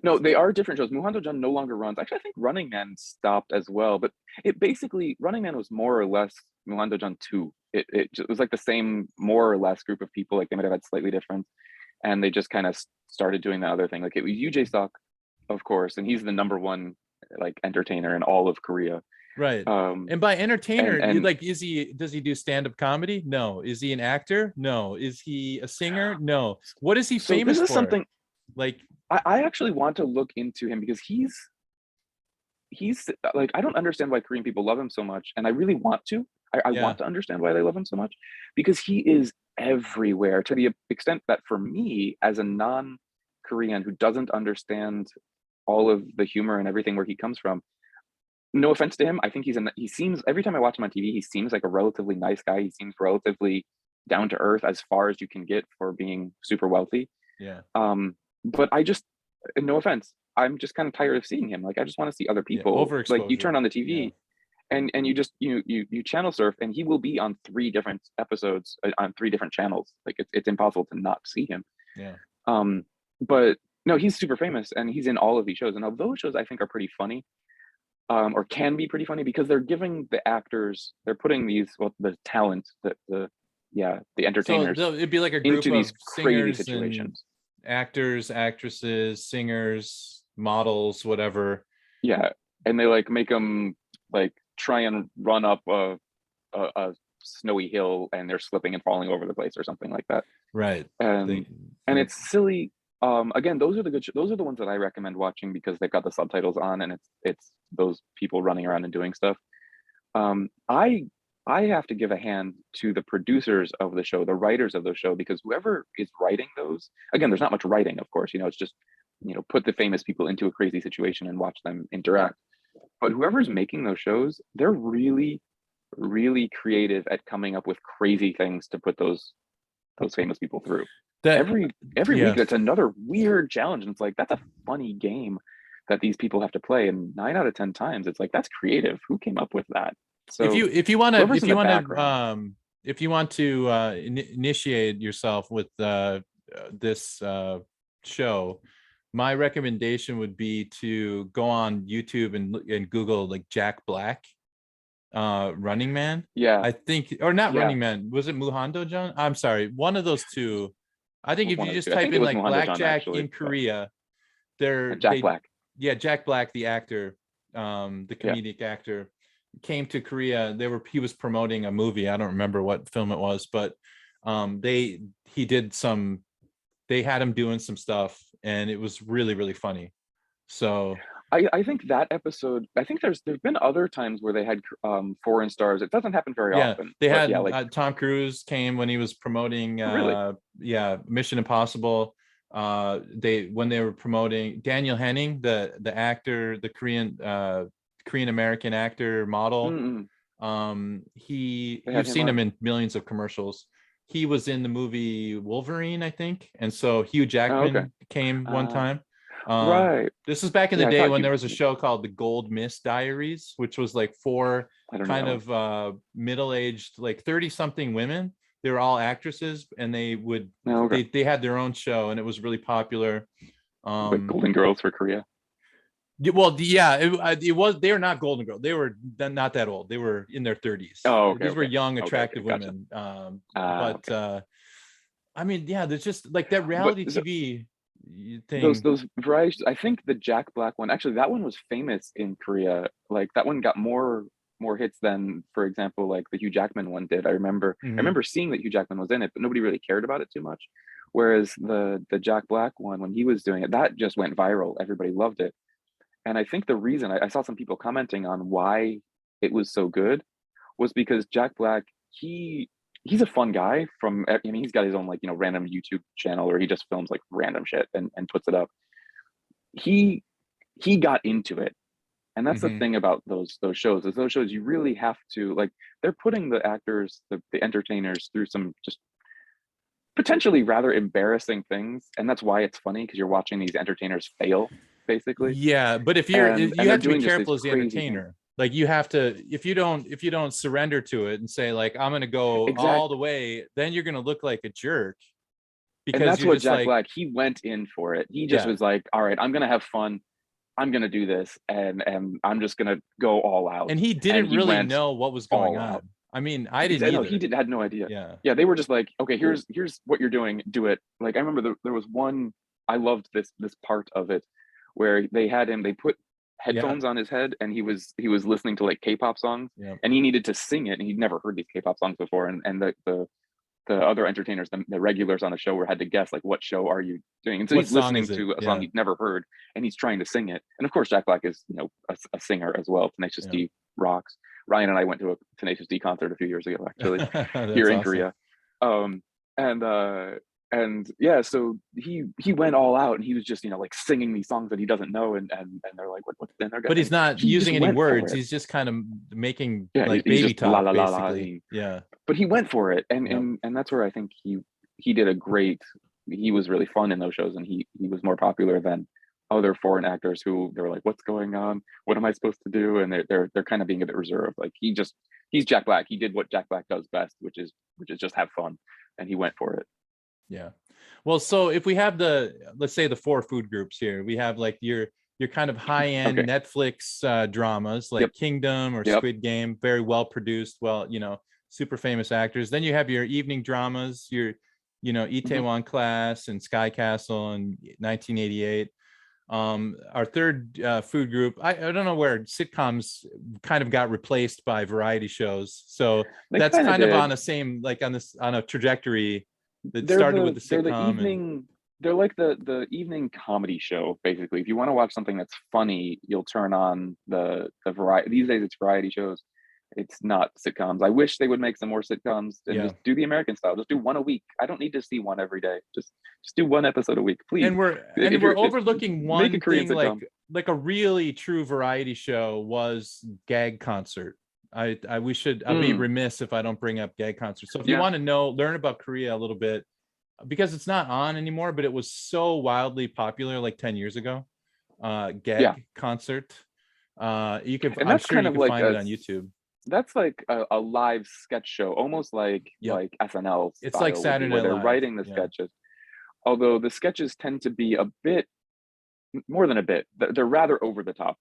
No, they are different shows. Muhando-John no longer runs. Actually, I think Running Man stopped as well, but it basically, Running Man was more or less Muhando-John 2. It was like the same, more or less group of people, like they might have had slightly different, and they just kind of started doing the other thing. Like it was Yuji May, of course, and he's the #1 like entertainer in all of Korea. Right. And by entertainer, and like, does he do stand-up comedy? No. Is he an actor? No. Is he a singer? No. What is he famous this is for? Something like, I actually want to look into him because he's like, I don't understand why Korean people love him so much, and I really want to. I want to understand why they love him so much, because he is everywhere, to the extent that for me, as a non-Korean who doesn't understand all of the humor and everything where he comes from, no offense to him, I think he seems, every time I watch him on TV, he seems like a relatively nice guy. He seems relatively down to earth as far as you can get for being super wealthy. Yeah. But I just, no offense, I'm just kind of tired of seeing him. Like, I just want to see other people. Like, you turn on the TV and you just you channel surf, and he will be on 3 different episodes on 3 different channels. Like, it's impossible to not see him. Yeah. But no, he's super famous, and he's in all of these shows, and those shows I think are pretty funny. Or can be pretty funny, because they're giving the actors, they're putting these, the talent, the entertainers, so it'd be like a group into these of crazy situations. Actors, actresses, singers, models, whatever. Yeah, and they like make them like try and run up a snowy hill, and they're slipping and falling over the place or something like that. Right. And it's silly. Again, those are the ones that I recommend watching, because they've got the subtitles on, and it's those people running around and doing stuff. I have to give a hand to the producers of the show, the writers of the show, because whoever is writing those, again, there's not much writing, of course, it's just, put the famous people into a crazy situation and watch them interact. But whoever's making those shows, they're really, really creative at coming up with crazy things to put those famous people through. Every week, that's another weird challenge, and it's like, that's a funny game that these people have to play, and 9 out of 10 times, it's like, that's creative. Who came up with that? So if you want to initiate yourself with this show, my recommendation would be to go on YouTube and Google like Jack Black, Running Man. Yeah, I think, or not Running Man. Was it Muhando-John? I'm sorry, one of those two. I think if you just type in like Blackjack in Korea, Jack Black. Yeah, Jack Black, the actor, the comedic actor, came to Korea. He was promoting a movie. I don't remember what film it was, but they had him doing some stuff, and it was really, really funny. So I think that episode, I think there's been other times where they had foreign stars. It doesn't happen very often. They had like Tom Cruise came when he was promoting Mission Impossible. When they were promoting Daniel Henning, the actor, the Korean American actor, model. You've seen him in millions of commercials. He was in the movie Wolverine, I think, and so Hugh Jackman came one time. Right. This is back in the day when there was a show called The Gold Mist Diaries, which was like 4 kind of middle-aged, like 30-something women. They were all actresses, and they had their own show, and it was really popular. Like Golden Girls for Korea. Well, yeah, it was. They were not Golden Girls. They were not that old. They were in their 30s. Oh, okay. These were young, attractive women. I mean, yeah, there's just like that reality TV thing. Those varieties. I think the Jack Black one, actually, that one was famous in Korea. Like that one got more hits than, for example, like the Hugh Jackman one did. I remember seeing that Hugh Jackman was in it, but nobody really cared about it too much. Whereas the Jack Black one, when he was doing it, that just went viral. Everybody loved it. And I think the reason I saw some people commenting on why it was so good was because Jack Black, he's a fun guy. He's got his own like, random YouTube channel where he just films like random shit and puts it up. He got into it And that's the thing about those shows, is those shows you really have to, like, they're putting the actors, the entertainers through some just potentially rather embarrassing things, and that's why it's funny, because you're watching these entertainers fail, basically. Yeah, but if you have to be careful as the entertainer. Like you have to, if you don't surrender to it and say like, I'm going to go all the way, then you're going to look like a jerk. Because and that's what Jack Black, he went in for it. He just was like, all right, I'm going to have fun. I'm going to do this. And I'm just going to go all out. And he didn't really know what was going on. I mean, I didn't either. He had no idea. Yeah. They were just like, okay, here's what you're doing. Do it. Like, I remember there was one, I loved this part of it where they put headphones on his head, and he was listening to like K-pop songs, and he needed to sing it, and he'd never heard these K-pop songs before, and the other entertainers, the regulars on the show, had to guess like, what show are you doing? And so he's listening to a song he'd never heard, and he's trying to sing it. And of course, Jack Black is a singer as well. Tenacious D rocks. Ryan and I went to a Tenacious D concert a few years ago, actually, here in Korea. And yeah, so he went all out, and he was just like singing these songs that he doesn't know, and they're like, what's in there? But he's not using any words. He's just kind of making like baby talk, basically. Yeah. But he went for it, and that's where I think he did a great. He was really fun in those shows, and he was more popular than other foreign actors who they're like, what's going on? What am I supposed to do? And they're kind of being a bit reserved. Like he's Jack Black. He did what Jack Black does best, which is just have fun, and he went for it. Yeah. Well, so if we have let's say the 4 food groups here, we have like your kind of high-end Netflix dramas like Kingdom or Squid Game, very well produced, super famous actors. Then you have your evening dramas, your Itaewon Class and Sky Castle in 1988. Our third food group, I don't know where sitcoms kind of got replaced by variety shows. So that's kind of on the same, like on a trajectory that started with the sitcom. They're like the evening comedy show, basically. If you want to watch something that's funny, you'll turn on the variety. These days it's variety shows. It's not sitcoms. I wish they would make some more sitcoms and just do the American style. Just do one a week. I don't need to see one every day. Just do one episode a week, please. And we're overlooking one thing, like a really true variety show was Gag Concert. I'd be remiss if I don't bring up Gag Concert. So if you want to learn about Korea a little bit, because it's not on anymore, but it was so wildly popular like 10 years ago. Gag Concert. I'm sure you can find it on YouTube. That's like a live sketch show, almost like SNL. It's like Saturday Night Live. They're writing the sketches, although the sketches tend to be a bit more than a bit. They're rather over the top.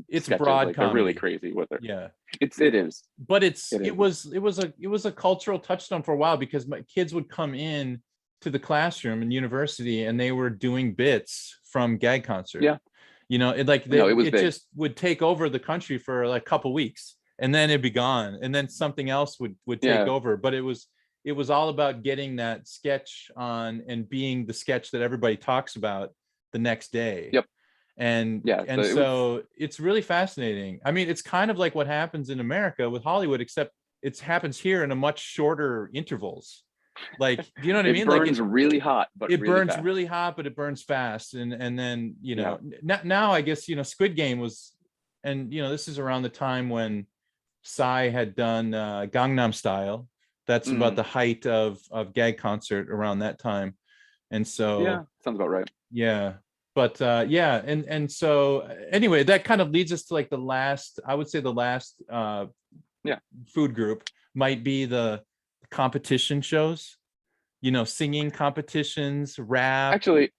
It's sketches. broad like, comedy. they're really crazy with it. It is. But it was a cultural touchstone for a while, because my kids would come in to the classroom in university and they were doing bits from Gag Concert. It just would take over the country for like a couple weeks, and then it'd be gone, and then something else would take over. But it was all about getting that sketch on and being the sketch that everybody talks about the next day. So it's really fascinating. I mean, it's kind of like what happens in America with Hollywood, except it happens here in a much shorter intervals. Like, do you know what I mean? It burns really hot, but it burns really hot, but it burns fast. And then, now I guess, Squid Game was, and, this is around the time when Psy had done Gangnam Style. That's about the height of Gag Concert around that time. And so. Sounds about right. Yeah. But and so anyway, that kind of leads us to like the last food group might be the competition shows, singing competitions, rap. Actually,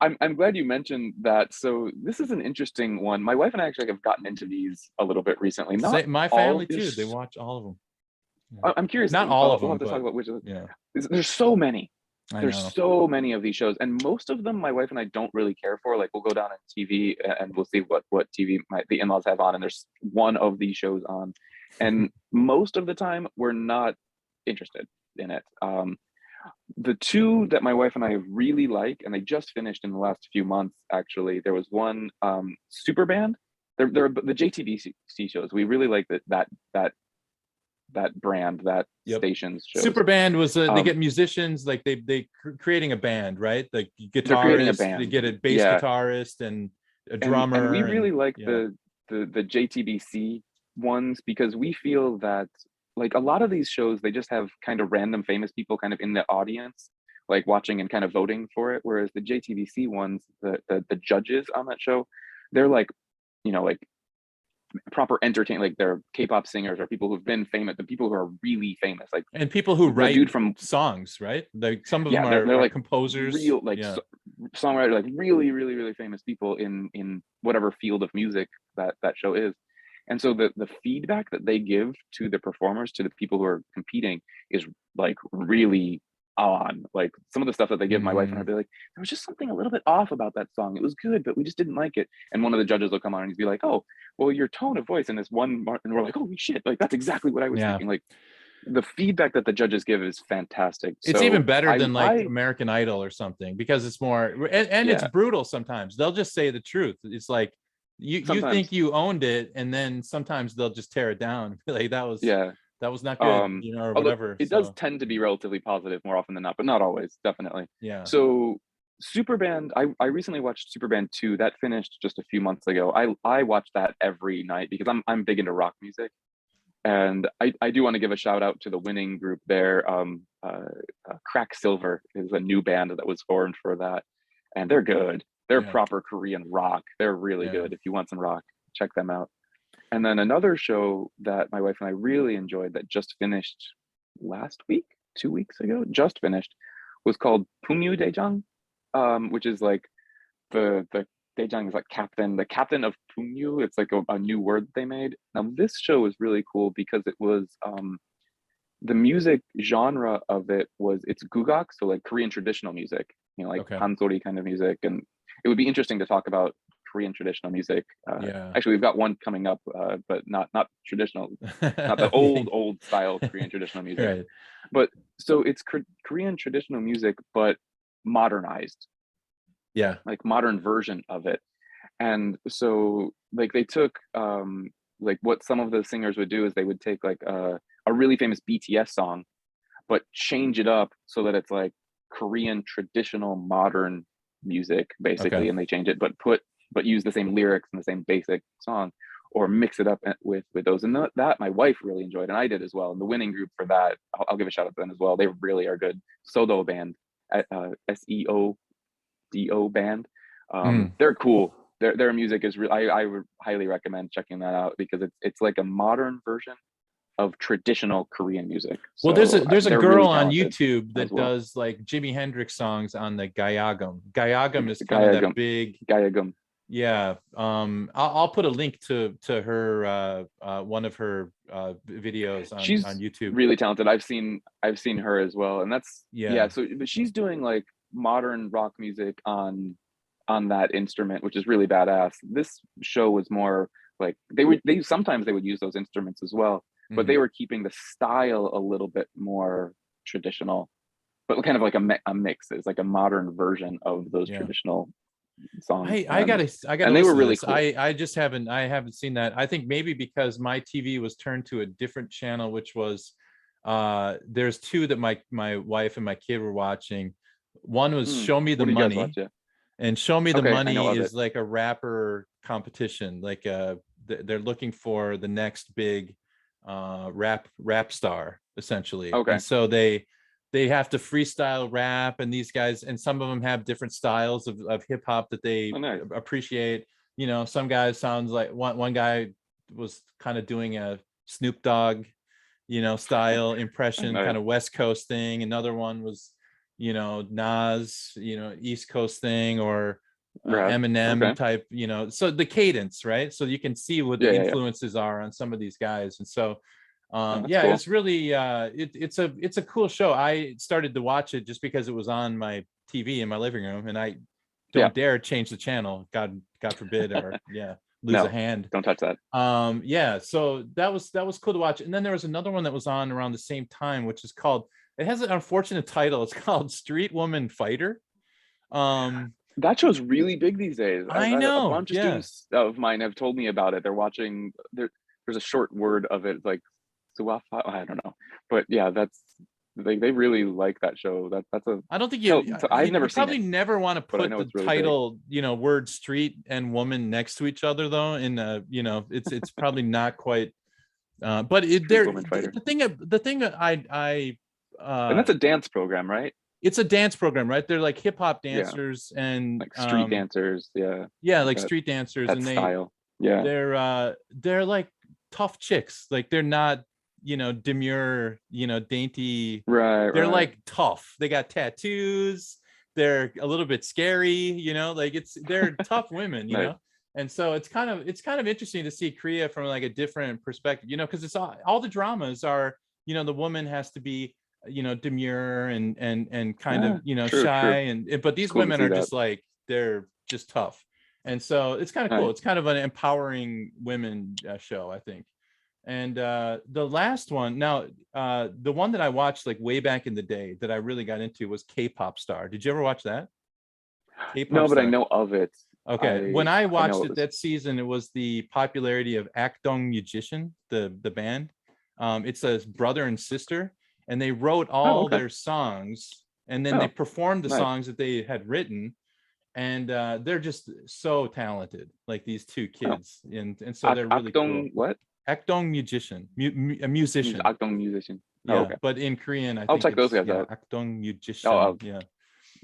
I'm glad you mentioned that. So this is an interesting one. My wife and I actually have gotten into these a little bit recently. My family too. They watch all of them. I'm curious. Not all of them. We'll have to talk about which of them. There's so many. There's so many of these shows, and most of them my wife and I don't really care for. Like, we'll go down on TV and we'll see what TV the in-laws have on, and there's one of these shows on, and most of the time we're not interested in it. The two that my wife and I really like, and they just finished in the last few months, actually, there was one, Super Band. They're the JTBC shows. We really like that brand, that station's shows. Super Band was they get musicians, like they creating a band, right? Like guitarist, they get a bass guitarist and a drummer. And we really like the JTBC ones, because we feel that like a lot of these shows, they just have kind of random famous people kind of in the audience, like watching and kind of voting for it. Whereas the JTBC ones, the judges on that show, they're like, you know, like proper entertain, like they're K-pop singers or people who've been famous, the people who are really famous, like, and people who write dude from songs, right? Like some of them they're are like composers, real like songwriter, like really famous people in whatever field of music that show is. And so the feedback that they give to the performers, to the people who are competing, is like really on. Like some of the stuff that they give my wife and I'd be like, there was just something a little bit off about that song. It was good, but we just didn't like it. And one of the judges will come on and he'd be like, oh, well, your tone of voice in this one, and we're like, holy shit, like that's exactly what I was thinking. Like the feedback that the judges give is fantastic. It's so even better than like American Idol or something, because it's more, and it's brutal sometimes. They'll just say the truth. It's like, you think you owned it, and then sometimes they'll just tear it down. Like that was not good, you know, or whatever. It does tend to be relatively positive more often than not, but not always, definitely. Yeah. So Superband, I recently watched Superband 2. That finished just a few months ago. I watch that every night because I'm big into rock music. And I do want to give a shout out to the winning group there. Crack Silver is a new band that was formed for that. And they're good. They're proper Korean rock. They're really good. If you want some rock, check them out. And then another show that my wife and I really enjoyed that just finished last week, 2 weeks ago, just finished, was called Pumyu Daejang, which is like the Daejang is like captain, the captain of Pumyu. It's like a new word they made. Now this show was really cool because it was the music genre of it was, it's gugak, so like Korean traditional music, you know, like hansori kind of music. And it would be interesting to talk about Korean traditional music. Actually, we've got one coming up, but not traditional, not the old style Korean traditional music. Right. But so it's Korean traditional music, but modernized. Yeah, like modern version of it. And so like they took like what some of the singers would do is they would take like a really famous BTS song, but change it up so that it's like Korean traditional modern music basically, and they change it, but use the same lyrics and the same basic song, or mix it up with those. And that my wife really enjoyed, and I did as well. And the winning group for that, I'll give a shout out to them as well. They really are good. Sodo band, SEODO band. They're cool. Their music is I would highly recommend checking that out because it's like a modern version of traditional Korean music. Well, there's a girl really on YouTube that does like Jimi Hendrix songs on the Gayagum. Gayagum is kind of that big Gayagum. Yeah. I'll put a link to her one of her videos on YouTube. Really talented. I've seen her as well. And that's so but she's doing like modern rock music on that instrument, which is really badass. This show was more like they sometimes they would use those instruments as well, but they were keeping the style a little bit more traditional, but kind of like a mix. It's like a modern version of those traditional songs. I gotta and they were really cool. I haven't seen that. I think maybe because my TV was turned to a different channel, which was there's two that my wife and my kid were watching. One was Show Me the Money, and Show Me the Money is like a rapper competition. Like they're looking for the next big rap star essentially. And so they have to freestyle rap, and these guys, and some of them have different styles of hip hop that they appreciate. You know, some guys sounds like one guy was kind of doing a Snoop Dogg, you know, style impression, kind of West Coast thing. Another one was, you know, Nas, you know, East Coast thing, or Eminem type, you know, so the cadence, right? So you can see what the influences are on some of these guys. And so cool. It's really it's a cool show. I started to watch it just because it was on my TV in my living room, and I don't dare change the channel, god forbid, or lose a hand. Don't touch that. So that was cool to watch. And then there was another one that was on around the same time, which is called, it has an unfortunate title, it's called Street Woman Fighter. That show's really big these days. I know a bunch of students of mine have told me about it. They're watching there's a short word of it, like I don't know, but yeah, they really like that show. That's a I don't think so I've you never seen probably it, never want to but I put know the it's really title, word street and woman next to each other though. In it's probably not quite. But Street Woman Fighter. the thing that And that's a dance program, right? it's a dance program, right? They're like hip hop Yeah. dancers and Like street dancers, yeah. like street dancers, That and style. Yeah. they're like tough chicks. Like they're not, demure, dainty. Right. They're right. like tough. They got tattoos. They're a little bit scary, like they're tough women, Nice. know. And so it's kind of interesting to see Korea from like a different perspective, because it's all the dramas are, the woman has to be, demure and kind of, true, shy, true. and but these Cool to women see are that. just like, they're just tough. And so it's kind of cool. Right. It's kind of an empowering women show, I think. And the last one, now the one that I watched like way back in the day that I really got into was K-pop Star. Did you ever watch that? K-pop No, but Star. I know of it. Okay, when I watched it that season, it was the popularity of Akdong Musician, the band. It's a brother and sister, and they wrote all their songs, and then they performed the nice. songs that they had written, and they're just so talented, like these two kids, and so they're really cool. What? Akdong Musician, a musician. Akdong Musician. Yeah, okay. But in Korean, I'll check those guys out. Akdong Musician.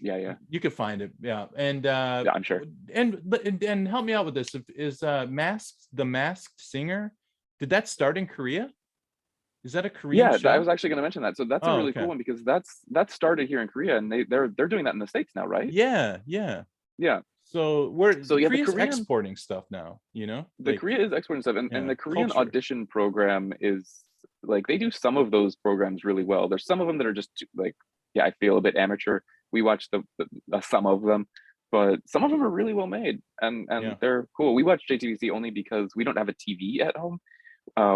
Yeah. You could find it. Yeah, and yeah, I'm sure. And help me out with this. Is the Masked Singer? Did that start in Korea? Is that a Korean show? I was actually going to mention that. So that's a really cool one, because that started here in Korea, and they're doing that in the States now, right? Yeah. So Korea's Korean, exporting stuff now, Korea is exporting stuff, and the Korean audition program is like, they do some of those programs really well. There's some of them that are just like, I feel a bit amateur. We watch the some of them, but some of them are really well made, and they're cool. We watch JTBC only because we don't have a TV at home.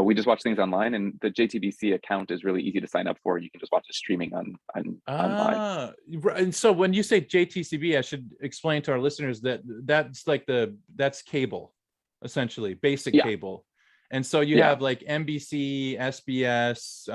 We just watch things online, and the JTBC account is really easy to sign up for. You can just watch it streaming online. And so when you say JTCB, I should explain to our listeners that that's cable, essentially basic cable. And so you have like NBC, SBS,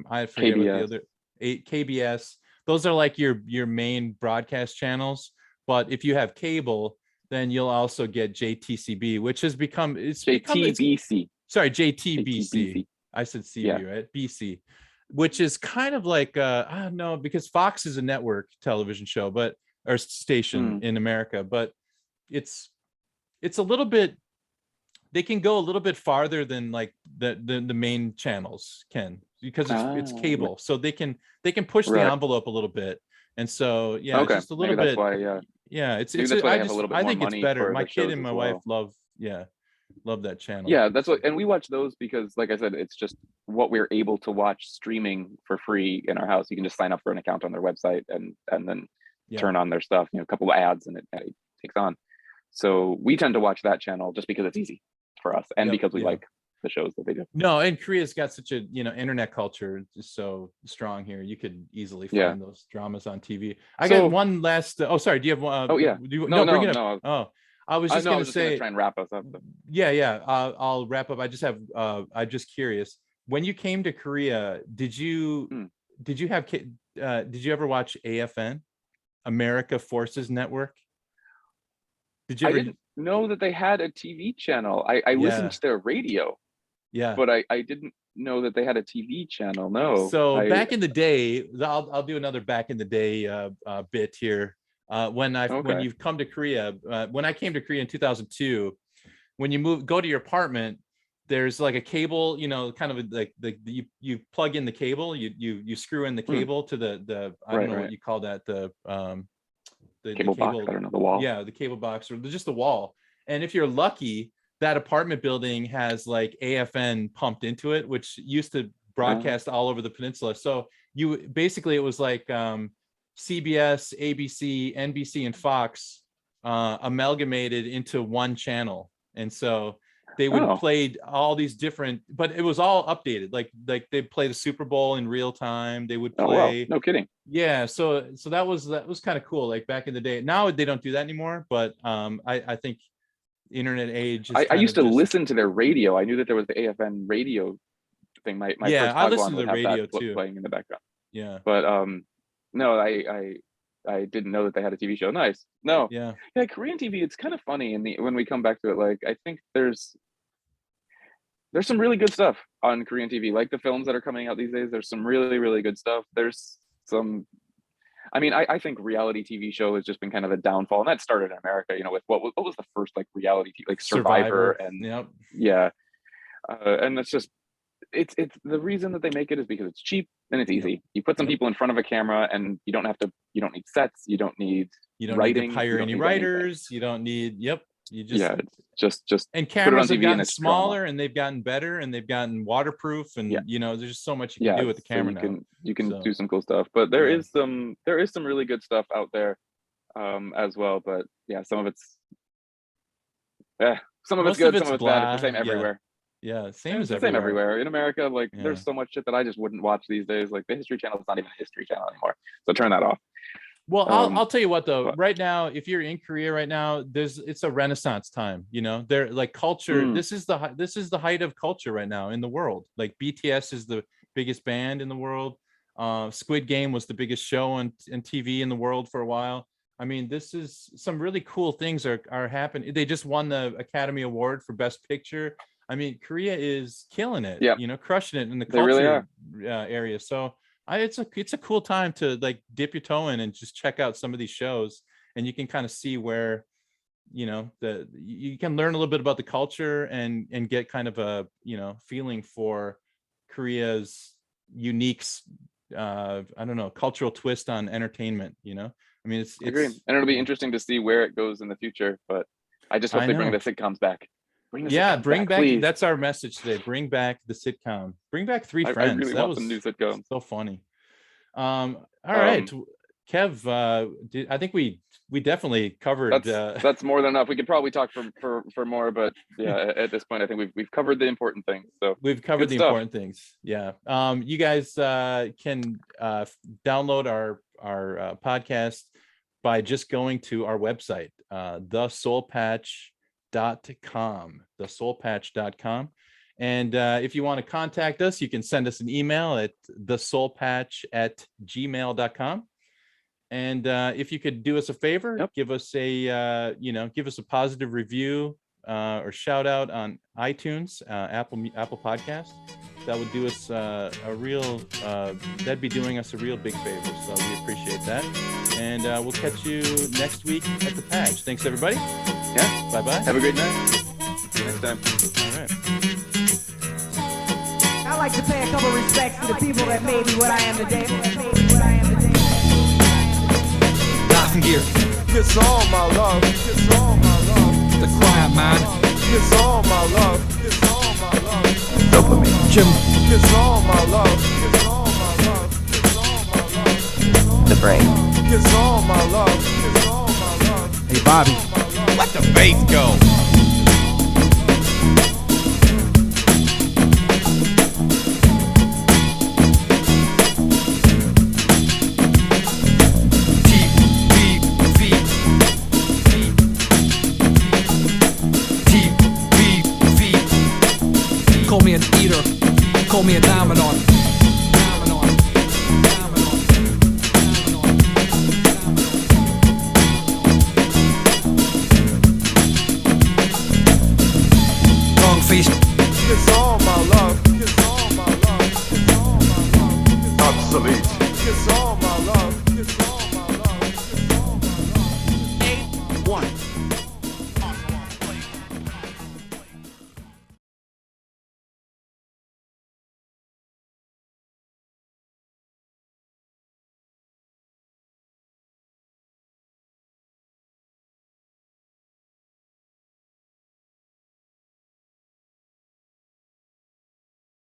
I forget KBS. what the other, KBS. Those are like your main broadcast channels. But if you have cable, then you'll also get JTCB, which has become JTBC. Sorry, JTBC. I said CB, right? BC, which is kind of like I don't know, because Fox is a network television show, or station in America, but it's a little bit. They can go a little bit farther than like the main channels can, because it's cable, so they can push the envelope a little bit, and so it's just a little bit. That's why, I think it's better. My kid and my wife love that channel. Yeah, that's what, and we watch those because, like I said, it's just what we're able to watch streaming for free in our house. You can just sign up for an account on their website and then turn on their stuff. A couple of ads, and it takes on. So we tend to watch that channel just because it's easy for us, and because we like the shows that they do. No, and Korea's got such a internet culture just so strong here. You could easily find those dramas on TV. I got one last. Oh, sorry. Do you have one? Bring it up. No. Oh, I was just going to say. Try and wrap us up. Yeah. I'll wrap up. I just have. I'm just curious. When you came to Korea, did you ever watch AFN, America Forces Network? Did you ever? I didn't know that they had a TV channel. I listened to their radio. Yeah, but I didn't know that they had a TV channel. No. So back in the day, I'll do another back in the day bit here. When you've come to Korea, when I came to Korea in 2002, when you go to your apartment, there's like a cable, kind of like you plug in the cable, you screw in the cable to the I don't know what you call that, the cable box. I don't know, the wall. Yeah, the cable box, or just the wall. And if you're lucky, that apartment building has like AFN pumped into it, which used to broadcast all over the peninsula. So it was like CBS, ABC, NBC, and Fox amalgamated into one channel. And so they would play all these different, but it was all updated. Like they'd play the Super Bowl in real time. They would play. No kidding. Yeah. So that was kind of cool. Like back in the day. Now they don't do that anymore. But I think internet age. I used to listen to their radio. I knew that there was the AFN radio thing. My I first listened to the radio too, playing in the background. Yeah. But no, I didn't know that they had a TV show. Nice. No. Yeah. Yeah, Korean TV, it's kind of funny when we come back to it. Like, I think there's some really good stuff on Korean TV, like the films that are coming out these days. There's some really, really good stuff. There's some, I mean, I think reality TV show has just been kind of a downfall, and that started in America, you know, with what was the first like reality TV, like Survivor. And yep. Yeah. And it's just, it's the reason that they make it is because it's cheap and it's easy. You put some people in front of a camera, and you don't need sets, you don't need writing, need to hire any writers, you don't need, you just, it's just and cameras have gotten smaller and they've gotten better and they've gotten waterproof, and you know, there's just so much you can do with the camera so you can do some cool stuff. But there is some really good stuff out there as well. But yeah, some of it's good, some of it's bad. It's the same everywhere. Yeah, same as same everywhere. In America, like there's so much shit that I just wouldn't watch these days. Like the History Channel is not even a History Channel anymore, so turn that off. Well, I'll tell you what though. Right now, if you're in Korea right now, it's a renaissance time. You know, they're like culture. This is the height of culture right now in the world. Like BTS is the biggest band in the world. Squid Game was the biggest show on TV in the world for a while. I mean, this is some really cool things are happening. They just won the Academy Award for Best Picture. I mean, Korea is killing it, you know, crushing it in the culture area. So it's a cool time to like dip your toe in and just check out some of these shows, and you can kind of see where, you know, you can learn a little bit about the culture and get kind of a, you know, feeling for Korea's unique, I don't know, cultural twist on entertainment. You know, I mean, it's and it'll be interesting to see where it goes in the future. But I just hope they bring the sitcoms back. Bring back. Please. That's our message today. Bring back the sitcom. Bring back Three Friends. I really want some new sitcoms. So funny. All right, Kev. I think we definitely covered. That's more than enough. We could probably talk for more, but yeah, at this point, I think we've covered the important things. So we've covered the important things. Yeah. You guys can download our podcast by just going to our website, thesoulpatch.com. And if you want to contact us, you can send us an email at thesoulpatch@gmail.com. And if you could do us a favor, give us a positive review or shout out on iTunes, Apple Podcast. That would do us that'd be doing us a real big favor. So we appreciate that. And we'll catch you next week at the Patch. Thanks, everybody. Yeah. Bye-bye. Have a great night. See you next time. All right. I'd like to pay a couple respects to the people that made me what I am today. Laughing gear. Kiss all my love. Kiss all my love. The quiet man. Kiss all my love. Kiss all my love. Dopamine. Jim. Kiss all my love. Kiss all my love. Kiss all my love. The brain. Kiss all my love. Kiss all my love. Hey, Bobby. Let the bass go. Call me an eater, call me a dominant. Long face.